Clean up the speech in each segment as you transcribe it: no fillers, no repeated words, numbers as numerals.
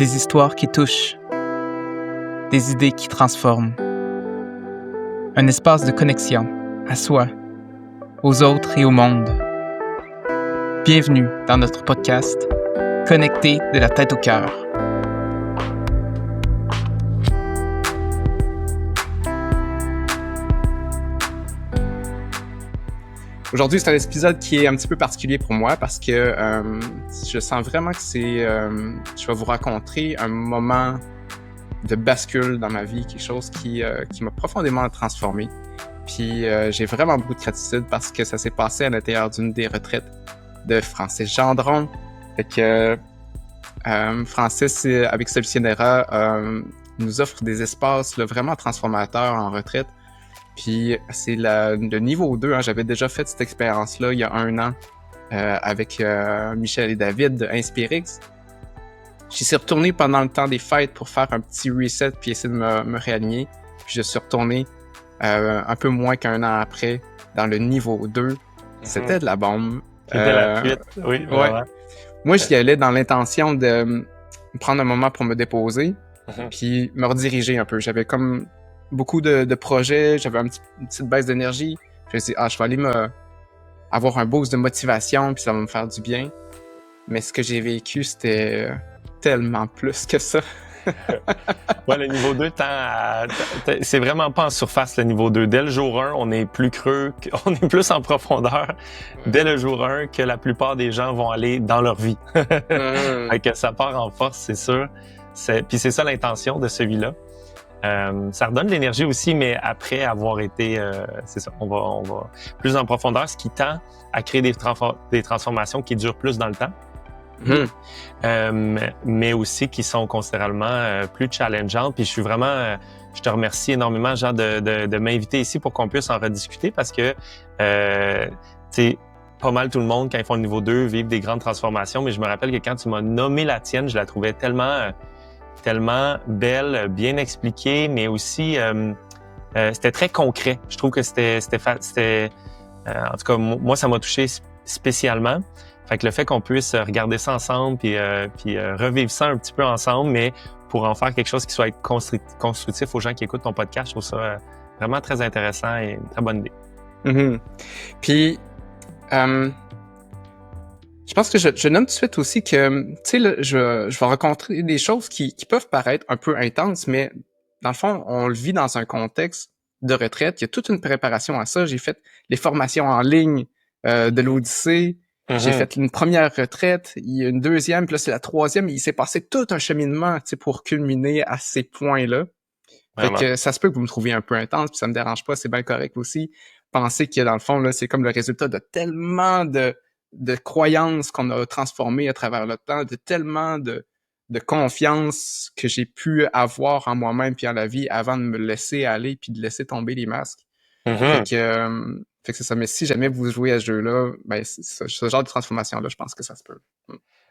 Des histoires qui touchent, des idées qui transforment. Un espace de connexion à soi, aux autres et au monde. Bienvenue dans notre podcast Connecté de la tête au cœur. Aujourd'hui, c'est un épisode qui est un petit peu particulier pour moi parce que je sens vraiment que je vais vous raconter un moment de bascule dans ma vie, quelque chose qui m'a profondément transformé. Puis j'ai vraiment beaucoup de gratitude parce que ça s'est passé à l'intérieur d'une des retraites de Francis Gendron. Fait que Francis, avec Solutionera, nous offre des espaces là, vraiment transformateurs en retraite. Puis c'est le niveau 2, hein. J'avais déjà fait cette expérience-là il y a 1 an avec Michel et David de Inspirix. J'y suis retourné pendant le temps des fêtes pour faire un petit reset puis essayer de me réaligner. Puis je suis retourné un peu moins qu'1 an après dans le niveau 2. C'était de la bombe. C'était la fuite, oui, vraiment. Ouais. Moi, j'y allais dans l'intention de prendre un moment pour me déposer puis me rediriger un peu. J'avais comme beaucoup de projets, j'avais une petite baisse d'énergie. Je me suis dit, je vais aller avoir un boost de motivation, puis ça va me faire du bien. Mais ce que j'ai vécu, c'était tellement plus que ça. Ouais, le niveau 2 c'est vraiment pas en surface, le niveau 2. Dès le jour 1, on est plus creux, on est plus en profondeur dès le jour 1 que la plupart des gens vont aller dans leur vie. Fait que ça part en force, c'est sûr. Puis c'est ça l'intention de celui-là. Ça redonne de l'énergie aussi, mais après avoir été, c'est ça, on va plus en profondeur, ce qui tend à créer des transformations qui durent plus dans le temps, mais aussi qui sont considérablement plus challengeantes. Puis je te remercie énormément, Jean, de m'inviter ici pour qu'on puisse en rediscuter parce que, tu sais, pas mal tout le monde, quand ils font le niveau 2, vivent des grandes transformations, mais je me rappelle que quand tu m'as nommé la tienne, je la trouvais tellement belle, bien expliquée, mais aussi c'était très concret. Je trouve que c'était en tout cas moi ça m'a touché spécialement. Fait que le fait qu'on puisse regarder ça ensemble puis revivre ça un petit peu ensemble, mais pour en faire quelque chose qui soit constructif aux gens qui écoutent ton podcast, je trouve ça vraiment très intéressant et une très bonne idée. Puis je pense que je nomme tout de suite aussi que, tu sais, je vais rencontrer des choses qui peuvent paraître un peu intenses, mais dans le fond, on le vit dans un contexte de retraite. Il y a toute une préparation à ça. J'ai fait les formations en ligne de l'Odyssée. J'ai fait une première retraite, il y a une deuxième, puis là, c'est la troisième. Il s'est passé tout un cheminement, tu sais, pour culminer à ces points-là. Fait que ça se peut que vous me trouviez un peu intense, puis ça me dérange pas, c'est bien correct aussi. Pensez que dans le fond, là, c'est comme le résultat de tellement de croyances qu'on a transformées à travers le temps, de tellement de confiance que j'ai pu avoir en moi-même puis en la vie avant de me laisser aller puis de laisser tomber les masques. Fait que c'est ça. Mais si jamais vous jouez à ce jeu-là, ben ce genre de transformation-là, je pense que ça se peut.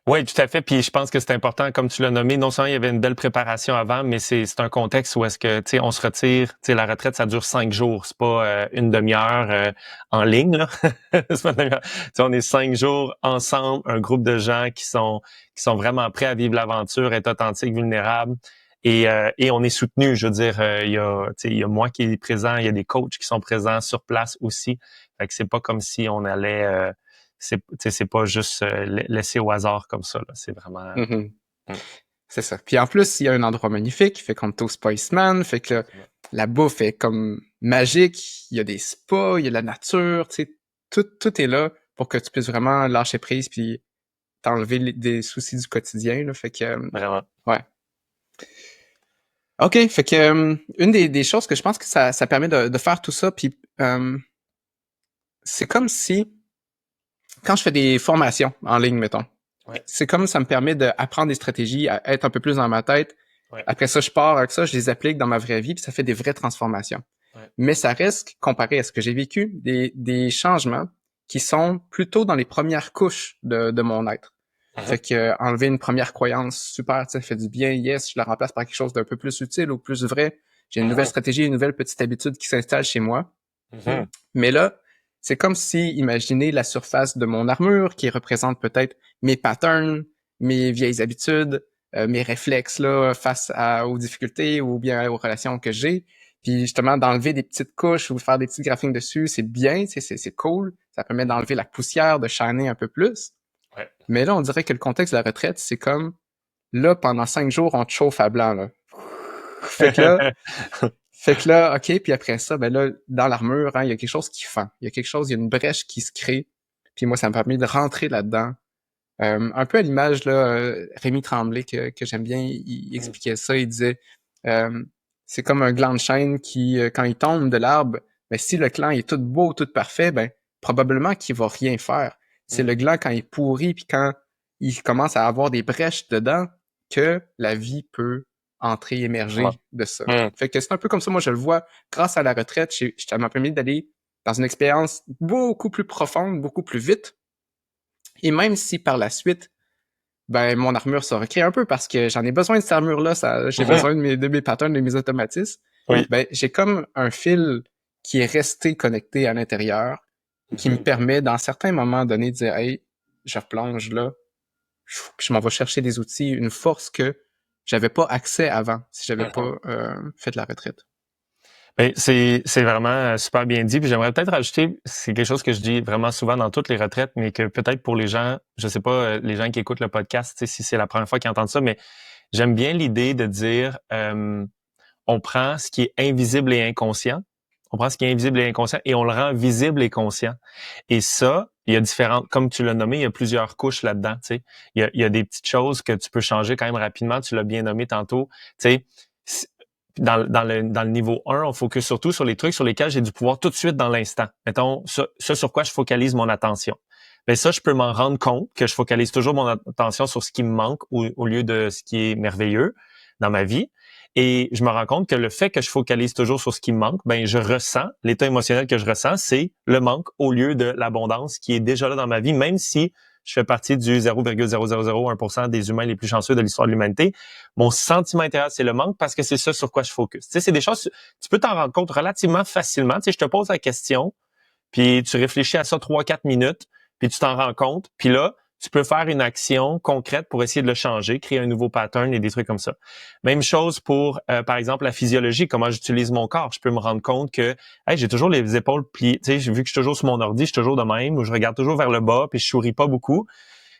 Oui, tout à fait. Puis je pense que c'est important, comme tu l'as nommé, non seulement il y avait une belle préparation avant, mais c'est un contexte où est-ce que, tu sais, on se retire, tu sais, la retraite, ça dure 5 jours. C'est pas une demi-heure en ligne, là. C'est pas une demi-heure. Tu sais, on est 5 jours ensemble, un groupe de gens qui sont vraiment prêts à vivre l'aventure, être authentiques, vulnérables. Et on est soutenu, je veux dire, il y a moi qui est présent, il y a des coachs qui sont présents sur place aussi. Fait que c'est pas comme si on allait c'est pas juste laissé au hasard comme ça, là. C'est vraiment... C'est ça. Puis en plus, il y a un endroit magnifique, fait qu'on est au Spiceman, fait que la bouffe est comme magique, il y a des spas, il y a la nature, tu sais, tout est là pour que tu puisses vraiment lâcher prise puis t'enlever des soucis du quotidien, là, fait que... Vraiment. Ouais. OK, fait que une des choses que je pense que ça permet de faire tout ça, puis c'est comme si... Quand je fais des formations en ligne, mettons, c'est comme ça me permet d'apprendre des stratégies, à être un peu plus dans ma tête. Après ça, je pars avec ça, je les applique dans ma vraie vie, puis ça fait des vraies transformations. Mais ça reste, comparé à ce que j'ai vécu, des changements qui sont plutôt dans les premières couches de mon être. Fait que enlever une première croyance, super, ça fait du bien, yes, je la remplace par quelque chose d'un peu plus utile ou plus vrai. J'ai une nouvelle stratégie, une nouvelle petite habitude qui s'installe chez moi. Mais là, c'est comme si, imaginez la surface de mon armure qui représente peut-être mes patterns, mes vieilles habitudes, mes réflexes là face aux difficultés ou bien aux relations que j'ai. Puis justement, d'enlever des petites couches ou faire des petits graphiques dessus, c'est bien, c'est cool. Ça permet d'enlever la poussière, de shiner un peu plus. Ouais. Mais là, on dirait que le contexte de la retraite, c'est comme, là, pendant 5 jours, on te chauffe à blanc, là. Fait que là, OK, puis après ça, ben là, dans l'armure, hein, il y a quelque chose qui fend. Il y a une brèche qui se crée. Puis moi, ça m'a permis de rentrer là-dedans. Un peu à l'image, là, Rémi Tremblay, que j'aime bien, il expliquait ça, il disait, euh, c'est comme un gland de chêne qui, quand il tombe de l'arbre, ben, si le gland est tout beau, tout parfait, ben, probablement qu'il va rien faire. C'est le gland quand il est pourri, puis quand il commence à avoir des brèches dedans, que la vie peut entrer, émerger Ouais. de ça. Fait que c'est un peu comme ça, moi, je le vois, grâce à la retraite, ça m'a permis d'aller dans une expérience beaucoup plus profonde, beaucoup plus vite. Et même si par la suite, ben mon armure se recrée un peu parce que j'en ai besoin de cette armure-là, j'ai besoin de mes patterns, de mes automatismes, Oui. ben j'ai comme un fil qui est resté connecté à l'intérieur, qui me permet, dans certains moments donnés, de dire « Hey, je replonge là, je m'en vais chercher des outils, une force que j'avais pas accès avant, si j'avais pas fait de la retraite. » Ben, c'est vraiment super bien dit. Puis j'aimerais peut-être rajouter, c'est quelque chose que je dis vraiment souvent dans toutes les retraites, mais que peut-être pour les gens, je sais pas, les gens qui écoutent le podcast, tu sais, si c'est la première fois qu'ils entendent ça, mais j'aime bien l'idée de dire, on prend ce qui est invisible et inconscient, on prend ce qui est invisible et inconscient et on le rend visible et conscient. Et ça, il y a différentes, comme tu l'as nommé, il y a plusieurs couches là-dedans. Tu sais, il y a des petites choses que tu peux changer quand même rapidement. Tu l'as bien nommé tantôt. Tu sais, dans le niveau 1, on focus surtout sur les trucs sur lesquels j'ai du pouvoir tout de suite dans l'instant. Mettons, ça sur quoi je focalise mon attention. Ben ça, je peux m'en rendre compte que je focalise toujours mon attention sur ce qui me manque au lieu de ce qui est merveilleux dans ma vie. Et je me rends compte que le fait que je focalise toujours sur ce qui me manque, ben je ressens, l'état émotionnel que je ressens, c'est le manque au lieu de l'abondance qui est déjà là dans ma vie, même si je fais partie du 0,0001% des humains les plus chanceux de l'histoire de l'humanité. Mon sentiment intérieur, c'est le manque parce que c'est ça sur quoi je focus. Tu sais, c'est des choses, tu peux t'en rendre compte relativement facilement. Tu sais, je te pose la question, puis tu réfléchis à ça 3-4 minutes, puis tu t'en rends compte, puis là, tu peux faire une action concrète pour essayer de le changer, créer un nouveau pattern et des trucs comme ça. Même chose pour, par exemple, la physiologie, comment j'utilise mon corps. Je peux me rendre compte que hey, j'ai toujours les épaules pliées. Tu sais, vu que je suis toujours sur mon ordi, je suis toujours de même, ou je regarde toujours vers le bas, puis je souris pas beaucoup.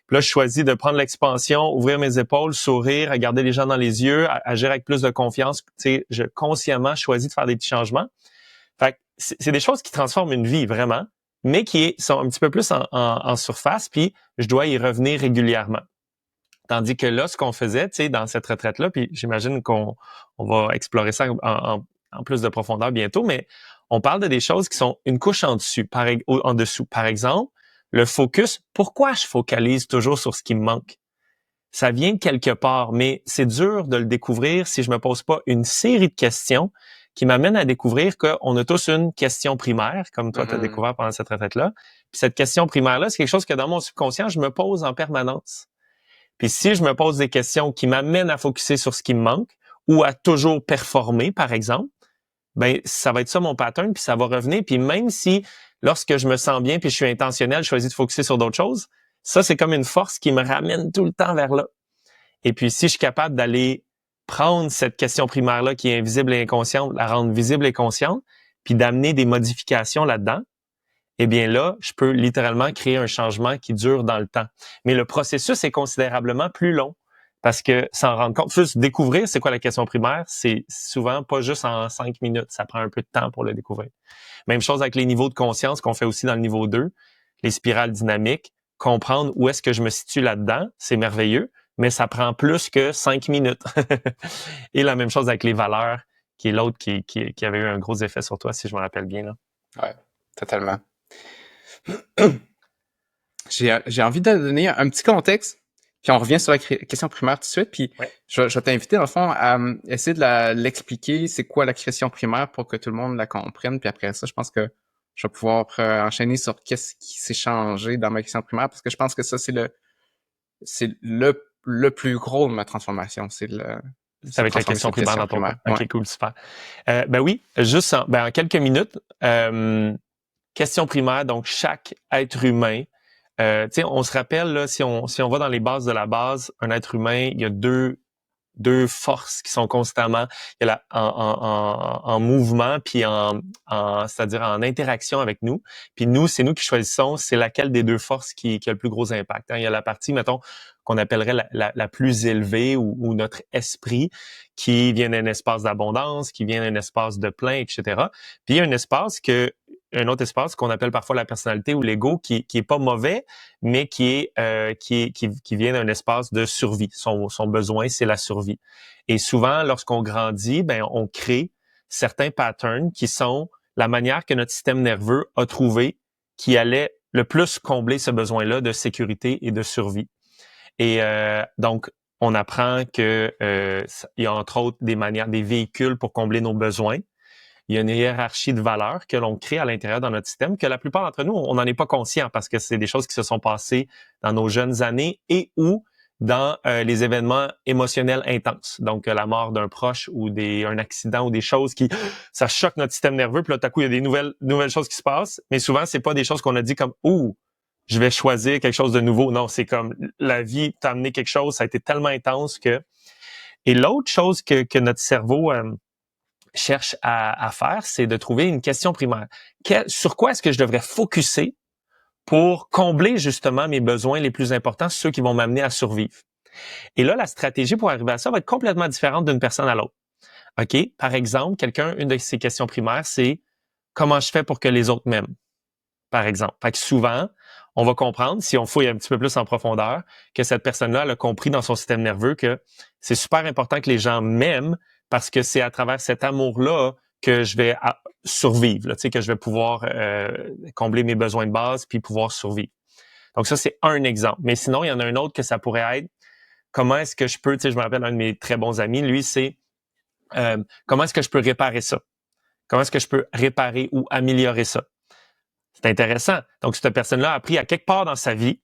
Puis là, je choisis de prendre l'expansion, ouvrir mes épaules, sourire, regarder les gens dans les yeux, agir avec plus de confiance. Tu sais, je consciemment choisis de faire des petits changements. Fait que c'est des choses qui transforment une vie, vraiment, mais sont un petit peu plus en surface, puis je dois y revenir régulièrement. Tandis que là, ce qu'on faisait, tu sais, dans cette retraite-là, puis j'imagine qu'on va explorer ça en plus de profondeur bientôt, mais on parle de des choses qui sont une couche en dessous. Par exemple, le focus. Pourquoi je focalise toujours sur ce qui me manque? Ça vient de quelque part, mais c'est dur de le découvrir si je me pose pas une série de questions qui m'amènent à découvrir qu'on a tous une question primaire, comme toi, tu as découvert pendant cette retraite-là. Puis cette question primaire-là, c'est quelque chose que dans mon subconscient, je me pose en permanence. Puis si je me pose des questions qui m'amènent à focuser sur ce qui me manque ou à toujours performer, par exemple, ben ça va être ça mon pattern, puis ça va revenir. Puis même si, lorsque je me sens bien puis je suis intentionnel, je choisis de focuser sur d'autres choses, ça, c'est comme une force qui me ramène tout le temps vers là. Et puis, si je suis capable d'aller prendre cette question primaire-là qui est invisible et inconsciente, la rendre visible et consciente, puis d'amener des modifications là-dedans, eh bien là, je peux littéralement créer un changement qui dure dans le temps. Mais le processus est considérablement plus long parce que s'en rendre compte, juste découvrir c'est quoi la question primaire, c'est souvent pas juste en 5 minutes. Ça prend un peu de temps pour le découvrir. Même chose avec les niveaux de conscience qu'on fait aussi dans le niveau 2, les spirales dynamiques. Comprendre où est-ce que je me situe là-dedans, c'est merveilleux, mais ça prend plus que 5 minutes. Et la même chose avec les valeurs, qui est l'autre qui avait eu un gros effet sur toi, si je me rappelle bien. Là. Ouais, totalement. J'ai envie de donner un petit contexte, puis on revient sur la question primaire tout de suite, puis ouais. je vais t'inviter, dans le fond, à essayer de l'expliquer, c'est quoi la question primaire pour que tout le monde la comprenne, puis après ça, je pense que je vais pouvoir enchaîner sur qu'est-ce qui s'est changé dans ma question primaire, parce que je pense que ça, c'est le plus gros de ma transformation, c'est avec la question primaire dans ton cas. OK, ouais. Cool, super. Ben oui, juste en quelques minutes, question primaire, donc chaque être humain, on se rappelle, là, si on va dans les bases de la base, un être humain, il y a deux deux forces qui sont constamment il y a en mouvement, puis c'est-à-dire en interaction avec nous. Puis nous, c'est nous qui choisissons c'est laquelle des deux forces qui a le plus gros impact. Hein. Il y a la partie, mettons, qu'on appellerait la plus élevée ou notre esprit qui vient d'un espace d'abondance, qui vient d'un espace de plein, etc. Puis il y a un autre espace qu'on appelle parfois la personnalité ou l'ego qui est pas mauvais, mais qui vient d'un espace de survie. Son besoin, c'est la survie. Et souvent, lorsqu'on grandit, ben on crée certains patterns qui sont la manière que notre système nerveux a trouvé qui allait le plus combler ce besoin-là de sécurité et de survie. Et donc, on apprend que il y a entre autres des véhicules pour combler nos besoins. Il y a une hiérarchie de valeurs que l'on crée à l'intérieur dans notre système, que la plupart d'entre nous, on n'en est pas conscient parce que c'est des choses qui se sont passées dans nos jeunes années et ou dans les événements émotionnels intenses. Donc, la mort d'un proche ou un accident ou des choses ça choque notre système nerveux. Puis là, tout à coup, il y a des nouvelles choses qui se passent. Mais souvent, c'est pas des choses qu'on a dit comme, ouh, je vais choisir quelque chose de nouveau. Non, c'est comme la vie t'a amené quelque chose, ça a été tellement intense que... Et l'autre chose que notre cerveau cherche à faire, c'est de trouver une question primaire. Sur quoi est-ce que je devrais focuser pour combler justement mes besoins les plus importants, ceux qui vont m'amener à survivre? Et là, la stratégie pour arriver à ça va être complètement différente d'une personne à l'autre. OK? Par exemple, une de ses questions primaires, c'est comment je fais pour que les autres m'aiment? Par exemple. Fait que souvent, on va comprendre, si on fouille un petit peu plus en profondeur, que cette personne-là, elle a compris dans son système nerveux que c'est super important que les gens m'aiment parce que c'est à travers cet amour-là que je vais survivre, là, que je vais pouvoir combler mes besoins de base puis pouvoir survivre. Donc ça, c'est un exemple. Mais sinon, il y en a un autre que ça pourrait être comment est-ce que je peux, je me rappelle un de mes très bons amis, lui, c'est comment est-ce que je peux réparer ça? Comment est-ce que je peux réparer ou améliorer ça? C'est intéressant. Donc, cette personne-là a appris à quelque part dans sa vie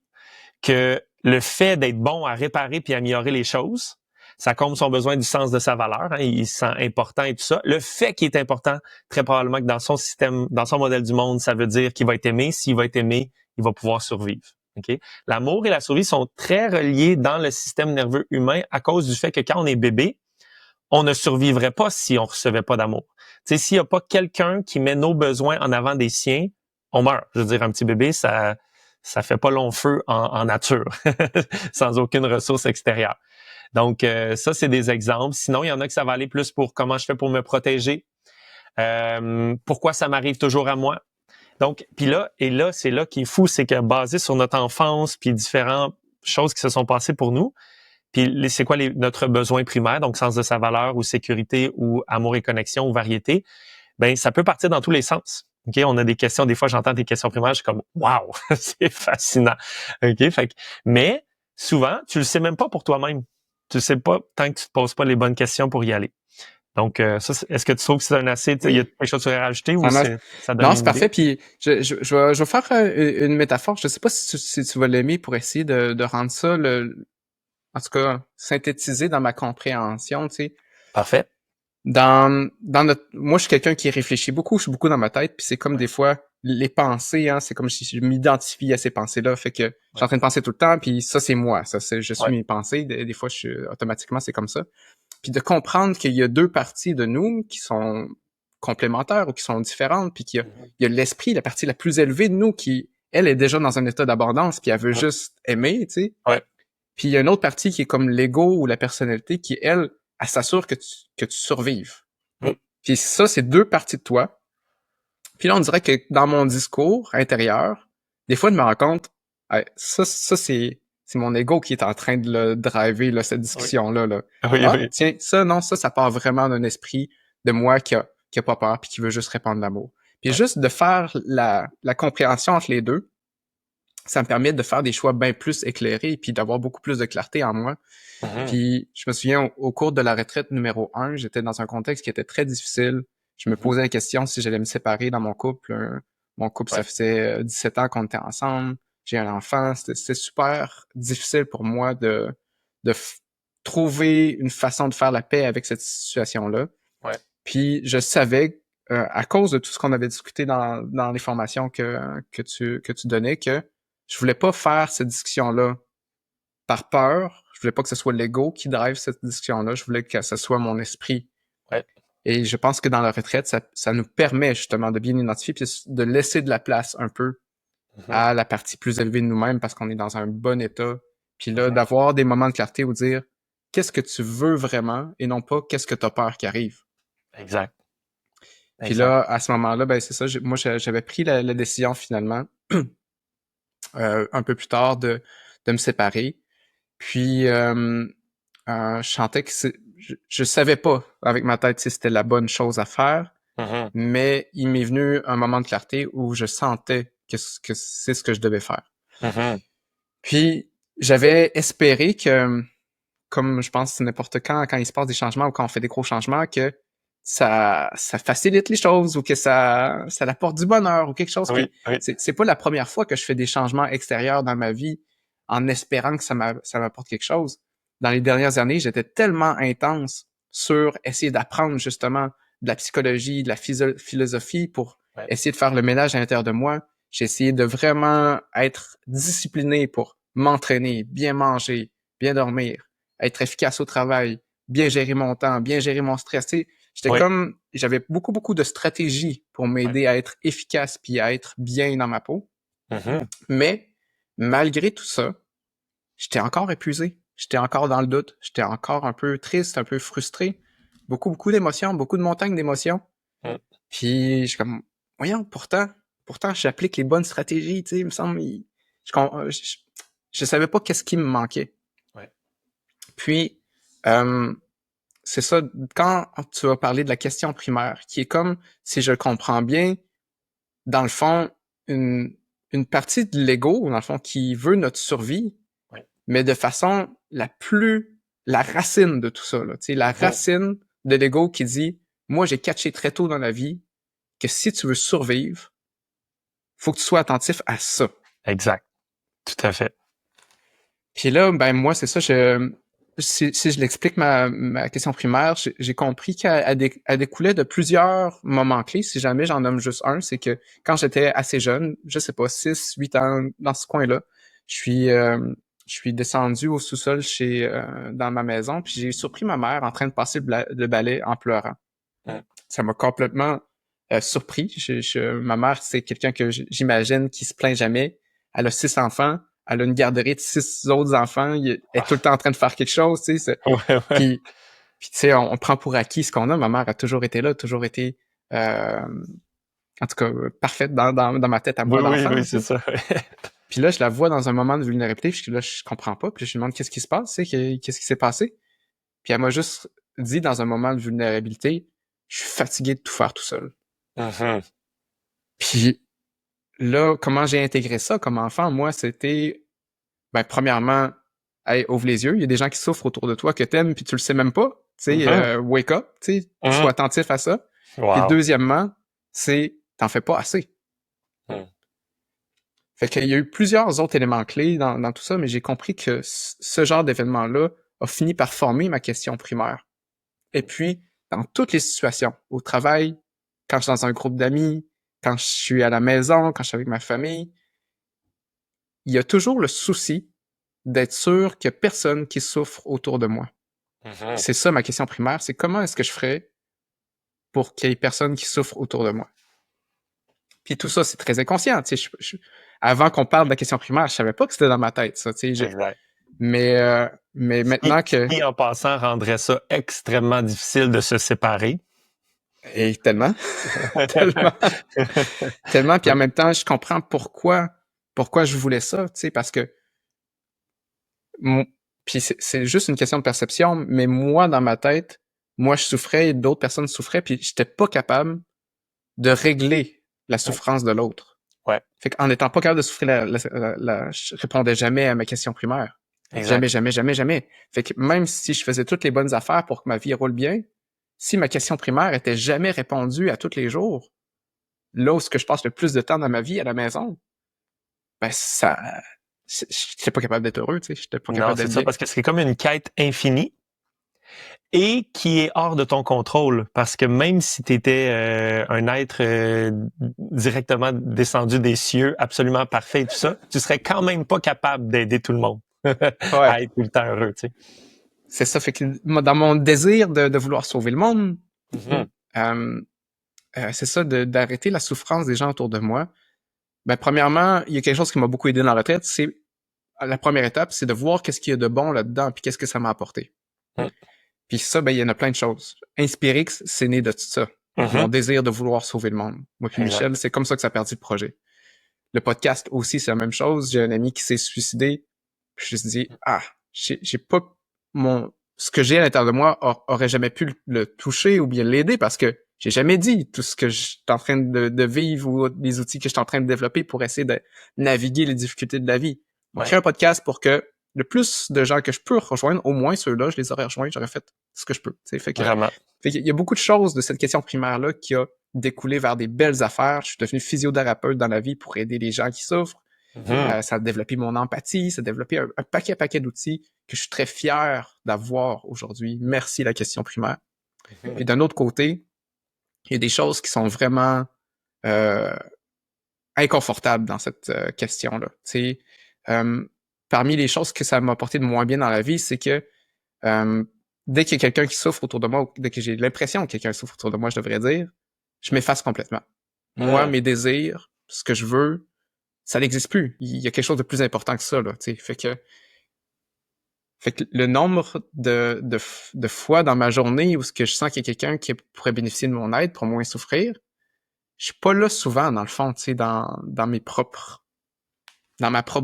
que le fait d'être bon à réparer puis améliorer les choses, ça comble son besoin du sens de sa valeur. Hein, il se sent important et tout ça. Le fait qu'il est important, très probablement que dans son système, dans son modèle du monde, ça veut dire qu'il va être aimé. S'il va être aimé, il va pouvoir survivre. Okay? L'amour et la survie sont très reliés dans le système nerveux humain à cause du fait que quand on est bébé, on ne survivrait pas si on recevait pas d'amour. Tu sais, s'il n'y a pas quelqu'un qui met nos besoins en avant des siens, on meurt. Je veux dire, un petit bébé, ça fait pas long feu en nature, sans aucune ressource extérieure. Donc, ça, c'est des exemples. Sinon, il y en a que ça va aller plus pour comment je fais pour me protéger. Pourquoi ça m'arrive toujours à moi? Donc, puis là, c'est là qui est fou, c'est que basé sur notre enfance, puis différentes choses qui se sont passées pour nous, puis c'est quoi notre besoin primaire, donc sens de sa valeur ou sécurité ou amour et connexion ou variété, ben ça peut partir dans tous les sens. OK, on a des questions, des fois j'entends des questions primaires, je suis comme waouh, c'est fascinant. OK, mais souvent, tu le sais même pas pour toi-même. Tu le sais pas tant que tu te poses pas les bonnes questions pour y aller. Donc ça, est-ce que tu trouves que c'est un assez, il y a quelque chose que tu aurais rajouté ou ça donne Non, une c'est idée? parfait. Puis je vais faire une métaphore. Je sais pas si tu vas l'aimer pour essayer de rendre ça en tout cas synthétiser dans ma compréhension. Tu sais, Parfait. moi je suis quelqu'un qui réfléchit beaucoup. Je suis beaucoup dans ma tête. Puis c'est comme Ouais. des fois les pensées. Hein, c'est comme si je m'identifie à ces pensées-là. Fait que je suis Ouais. en train de penser tout le temps. Puis ça c'est moi. Je suis Ouais. mes pensées. Des fois automatiquement c'est comme ça. Puis de comprendre qu'il y a deux parties de nous qui sont complémentaires ou qui sont différentes, puis Mhm. il y a l'esprit, la partie la plus élevée de nous qui, elle, est déjà dans un état d'abondance, puis elle veut Mhm. juste aimer, tu sais. Ouais. Puis il y a une autre partie qui est comme l'ego ou la personnalité qui, elle s'assure que tu survives. Mhm. Puis ça, c'est deux parties de toi. Puis là, on dirait que dans mon discours intérieur, des fois, je me rends compte, hey, ça c'est mon ego qui est en train de le driver, là, cette Oui. discussion-là, là. Oui, Ah, oui. tiens, non, ça part vraiment d'un esprit de moi qui a pas peur puis qui veut juste répandre l'amour. Puis Ouais. juste de faire la compréhension entre les deux, ça me permet de faire des choix bien plus éclairés puis d'avoir beaucoup plus de clarté en moi. Mhm. Puis je me souviens, au cours de la retraite numéro 1, j'étais dans un contexte qui était très difficile. Je me Mhm. posais la question si j'allais me séparer dans mon couple. Mon couple, ça Ouais. faisait 17 ans qu'on était ensemble. J'ai un enfant. C'était super difficile pour moi de trouver une façon de faire la paix avec cette situation-là. Ouais. Puis je savais, à cause de tout ce qu'on avait discuté dans les formations que tu donnais, que je voulais pas faire cette discussion-là par peur. Je voulais pas que ce soit l'ego qui drive cette discussion-là. Je voulais que ce soit mon esprit. Ouais. Et je pense que dans la retraite, ça nous permet justement de bien identifier puis de laisser de la place un peu à la partie plus élevée de nous-mêmes parce qu'on est dans un bon état. Puis là, d'avoir des moments de clarté où dire qu'est-ce que tu veux vraiment et non pas qu'est-ce que tu as peur qui arrive. Exact. Puis là, à ce moment-là, ben c'est ça. Moi, j'avais pris la décision finalement un peu plus tard de me séparer. Puis je sentais que je savais pas avec ma tête si c'était la bonne chose à faire, mais il m'est venu un moment de clarté où je sentais que c'est ce que je devais faire. Puis j'avais espéré que, comme je pense n'importe quand il se passe des changements ou quand on fait des gros changements, que ça facilite les choses ou que ça apporte du bonheur ou quelque chose. Oui, oui. C'est pas la première fois que je fais des changements extérieurs dans ma vie en espérant que ça m'apporte quelque chose. Dans les dernières années, j'étais tellement intense sur essayer d'apprendre justement de la psychologie, de la philosophie pour essayer de faire le ménage à l'intérieur de moi. J'ai essayé de vraiment être discipliné pour m'entraîner, bien manger, bien dormir, être efficace au travail, bien gérer mon temps, bien gérer mon stress. Tu sais, j'avais beaucoup de stratégies pour m'aider à être efficace puis à être bien dans ma peau. Mais malgré tout ça, j'étais encore épuisé. J'étais encore dans le doute. J'étais encore un peu triste, un peu frustré. Beaucoup d'émotions, beaucoup de montagnes d'émotions. Puis je suis comme, voyons, pourtant, j'applique les bonnes stratégies, tu sais, il me semble, je savais pas qu'est-ce qui me manquait. Puis, c'est ça, quand tu vas parler de la question primaire, qui est comme, si je le comprends bien, dans le fond, une partie de l'ego, dans le fond, qui veut notre survie, mais de façon la racine de tout ça, là, tu sais, la racine de l'ego qui dit, moi, j'ai catché très tôt dans la vie que si tu veux survivre, faut que tu sois attentif à ça. Exact. Tout à fait. Puis là, ben moi, c'est ça, si je l'explique ma question primaire, j'ai compris qu'elle découlait de plusieurs moments clés. Si jamais j'en nomme juste un, c'est que quand j'étais assez jeune, je sais pas, 6, 8 ans, dans ce coin-là, je suis descendu au sous-sol dans ma maison, puis j'ai surpris ma mère en train de passer le balai en pleurant. Ça m'a complètement surpris. Ma mère, c'est quelqu'un que j'imagine qui se plaint jamais. Elle a 6 enfants. Elle a une garderie de 6 autres enfants. Elle est tout le temps en train de faire quelque chose, tu sais. Puis tu sais, on prend pour acquis ce qu'on a. Ma mère a toujours été là, toujours été, en tout cas, parfaite dans ma tête à moi d'enfant. Oui, c'est ça. Puis là, je la vois dans un moment de vulnérabilité, puis là, je comprends pas. Puis je lui demande qu'est-ce qui se passe, tu sais, qu'est-ce qui s'est passé. Puis elle m'a juste dit dans un moment de vulnérabilité, je suis fatigué de tout faire tout seul. Puis là, comment j'ai intégré ça comme enfant? Moi, c'était, ben, premièrement, hey, ouvre les yeux. Il y a des gens qui souffrent autour de toi que t'aimes puis tu le sais même pas. Tu sais, wake up, tu sais, sois attentif à ça. Puis deuxièmement, c'est, t'en fais pas assez. Fait qu'il y a eu plusieurs autres éléments clés dans tout ça, mais j'ai compris que ce genre d'événement-là a fini par former ma question primaire. Et puis, dans toutes les situations, au travail, quand je suis dans un groupe d'amis, quand je suis à la maison, quand je suis avec ma famille, il y a toujours le souci d'être sûr qu'il n'y a personne qui souffre autour de moi. C'est ça ma question primaire, c'est comment est-ce que je ferais pour qu'il y ait personne qui souffre autour de moi. Puis tout ça, c'est très inconscient. Tu sais, avant qu'on parle de la question primaire, je savais pas que c'était dans ma tête, ça. Tu sais, mais maintenant que... Qui, en passant, rendrait ça extrêmement difficile de se séparer. Et tellement. Tellement. Puis en même temps, je comprends pourquoi je voulais ça, tu sais, parce que... Puis c'est juste une question de perception, mais moi, dans ma tête, moi, je souffrais et d'autres personnes souffraient, puis j'étais pas capable de régler la souffrance de l'autre. Fait qu'en étant pas capable de souffrir, je répondais jamais à ma question primaire. Jamais. Fait que même si je faisais toutes les bonnes affaires pour que ma vie roule bien, si ma question primaire était jamais répondue à tous les jours, là où ce que je passe le plus de temps dans ma vie à la maison, ben j'étais pas capable d'être heureux, tu sais, j'étais pas capable d'être bien. C'est ça, parce que c'est comme une quête infinie et qui est hors de ton contrôle, parce que même si tu étais un être directement descendu des cieux, absolument parfait et tout ça, tu serais quand même pas capable d'aider tout le monde. Ouais. à être tout le temps heureux, tu sais. C'est ça. Fait que dans mon désir de vouloir sauver le monde, Mhm. euh, c'est ça, d'arrêter la souffrance des gens autour de moi. Ben, premièrement, il y a quelque chose qui m'a beaucoup aidé dans la retraite, c'est la première étape, c'est de voir qu'est-ce qu'il y a de bon là-dedans, puis qu'est-ce que ça m'a apporté. Mhm. Puis ça, ben, il y en a plein de choses. Inspirix, c'est né de tout ça. Mon Mhm. désir de vouloir sauver le monde. Moi puis Exact. Michel, c'est comme ça que ça a perdu le projet. Le podcast aussi, c'est la même chose. J'ai un ami qui s'est suicidé. Puis je me suis dit, j'ai pas ce que j'ai à l'intérieur de moi aurait jamais pu le toucher ou bien l'aider parce que j'ai jamais dit tout ce que je suis en train de vivre ou les outils que je suis en train de développer pour essayer de naviguer les difficultés de la vie. On Ouais. crée un podcast pour que le plus de gens que je peux rejoindre, au moins ceux-là, je les aurais rejoints, j'aurais fait ce que je peux. Vraiment. Fait qu'il y a beaucoup de choses de cette question primaire-là qui a découlé vers des belles affaires. Je suis devenu physiothérapeute dans la vie pour aider les gens qui souffrent. Mhm. Ça a développé mon empathie, ça a développé un paquet d'outils que je suis très fier d'avoir aujourd'hui. Merci la question primaire. Puis Mhm. d'un autre côté, il y a des choses qui sont vraiment euh, inconfortables dans cette question-là. Euh, parmi les choses que ça m'a apporté de moins bien dans la vie, c'est que euh, dès qu'il y a quelqu'un qui souffre autour de moi, ou dès que j'ai l'impression que quelqu'un souffre autour de moi, je devrais dire, je m'efface complètement. Moi, Mhm. mes désirs, ce que je veux, ça n'existe plus. Il y a quelque chose de plus important que ça, là, tu sais. Fait que le nombre de fois dans ma journée où ce que je sens qu'il y a quelqu'un qui pourrait bénéficier de mon aide pour moins souffrir, je suis pas là souvent, dans le fond, tu sais, dans ma propre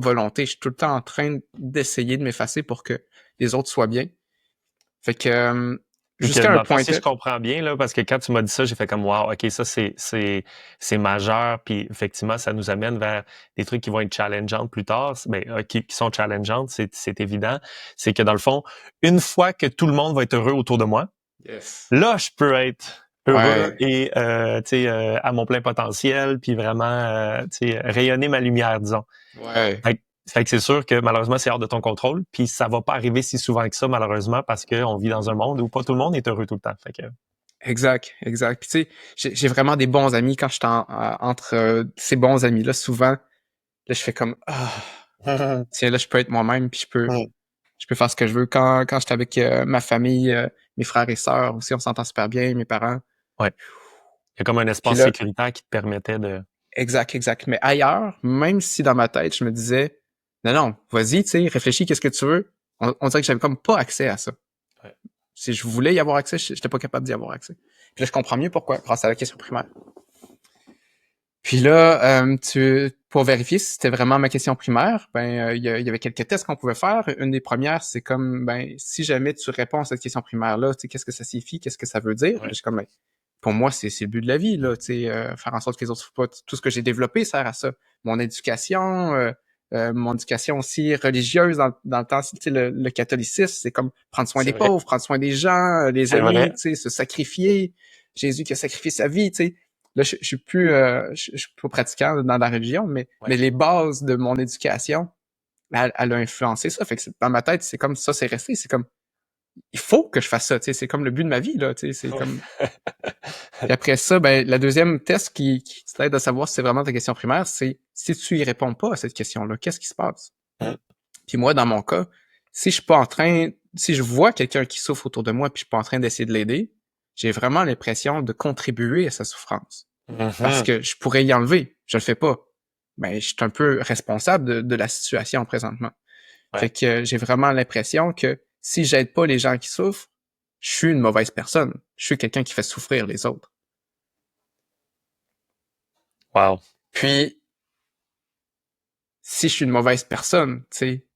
volonté. Je suis tout le temps en train d'essayer de m'effacer pour que les autres soient bien. Fait que, Donc, jusqu'à un dans le fond, point si je tel, comprends bien, là, parce que quand tu m'as dit ça, j'ai fait comme, wow, OK, ça, c'est majeur. Puis, effectivement, ça nous amène vers des trucs qui vont être challengeants plus tard. Ben, qui sont challengeantes, c'est évident. C'est que, dans le fond, une fois que tout le monde va être heureux autour de moi, yes. là, je peux être heureux Ouais, et, tu sais, à mon plein potentiel, puis vraiment, tu sais, rayonner ma lumière, disons. ouais. Fait que c'est sûr que malheureusement, c'est hors de ton contrôle. Puis ça va pas arriver si souvent que ça, malheureusement, parce qu'on vit dans un monde où pas tout le monde est heureux tout le temps. Fait que. Exact, exact. Puis tu sais, j'ai vraiment des bons amis quand je suis entre ces bons amis-là, souvent, là, je fais comme tiens, là, je peux être moi-même, puis je peux faire ce que je veux. Quand j'étais avec ma famille, mes frères et sœurs aussi, on s'entend super bien, mes parents. Ouais. Il y a comme un Puis espace là, sécuritaire qui te permettait de. exact, exact. Mais ailleurs, même si dans ma tête, je me disais non, non, vas-y, tu sais, réfléchis, qu'est-ce que tu veux. On dirait que j'avais comme pas accès à ça. Ouais. Si je voulais y avoir accès, j'étais pas capable d'y avoir accès. Puis là, je comprends mieux pourquoi, grâce à la question primaire. Puis là, pour vérifier si c'était vraiment ma question primaire, ben il y avait quelques tests qu'on pouvait faire. Une des premières, c'est comme ben si jamais tu réponds à cette question primaire-là, tu sais, qu'est-ce que ça signifie, qu'est-ce que ça veut dire? Ouais. Je suis comme ben, pour moi, c'est le but de la vie, là, tu sais, faire en sorte que les autres souffrent pas. Tout ce que j'ai développé sert à ça. Mon éducation aussi religieuse dans le temps, tu sais, le catholicisme, c'est comme prendre soin C'est des vrai. pauvres, prendre soin des gens, les C'est vrai. aimer, tu sais, se sacrifier. Jésus qui a sacrifié sa vie, tu sais. Là, je suis plus, je suis pas pratiquant dans la religion, mais Ouais. les bases de mon éducation, elle a influencé ça. Fait que dans ma tête, c'est comme ça, c'est resté. C'est comme, il faut que je fasse ça, tu sais. C'est comme le but de ma vie, là, tu sais. C'est comme. Puis après ça, ben, la deuxième test qui t'aide à savoir si c'est vraiment ta question primaire, c'est si tu y réponds pas à cette question-là, qu'est-ce qui se passe? Puis moi, dans mon cas, si je vois quelqu'un qui souffre autour de moi, puis je suis pas en train d'essayer de l'aider, j'ai vraiment l'impression de contribuer à sa souffrance. Parce Mhm. que je pourrais y enlever. Je le fais pas. Mais je suis un peu responsable de la situation présentement. Fait Ouais. que j'ai vraiment l'impression que si j'aide pas les gens qui souffrent, je suis une mauvaise personne. Je suis quelqu'un qui fait souffrir les autres. Wow. Puis, si je suis une mauvaise personne, tu sais,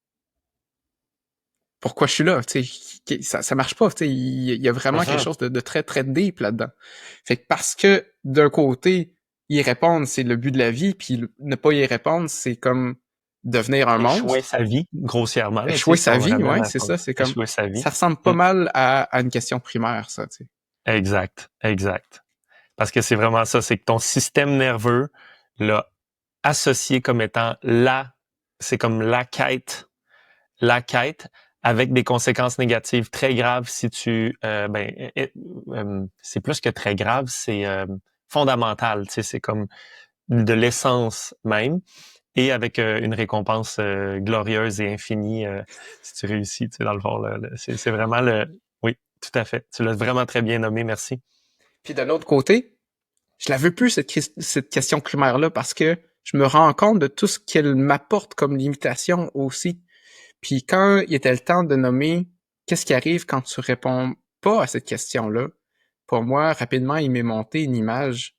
pourquoi je suis là? Tu sais, ça marche pas. Tu sais, il y a vraiment quelque Mhm. chose de très, très deep là-dedans. Fait que parce que d'un côté, y répondre, c'est le but de la vie, puis ne pas y répondre, c'est comme devenir un Échouer monstre. sa vie, grossièrement, là, tu sais, Échouer si sa on le vie, ramène ouais, à c'est son ça. C'est comme échouer sa vie. ça ressemble pas Mm. mal à une question primaire, ça, tu sais. Exact. Exact. Parce que c'est vraiment ça, c'est que ton système nerveux l'a associé comme étant c'est comme la quête avec des conséquences négatives très graves si c'est plus que très grave, c'est fondamental, tu sais, c'est comme de l'essence même. et avec une récompense glorieuse et infinie si tu réussis, tu sais, dans le fond. Là, c'est vraiment le... Oui, tout à fait. Tu l'as vraiment très bien nommé, merci. Puis de l'autre côté, je la veux plus, cette question primaire-là, parce que je me rends compte de tout ce qu'elle m'apporte comme limitation aussi. Puis quand il était le temps de nommer qu'est-ce qui arrive quand tu réponds pas à cette question-là, pour moi, rapidement, il m'est monté une image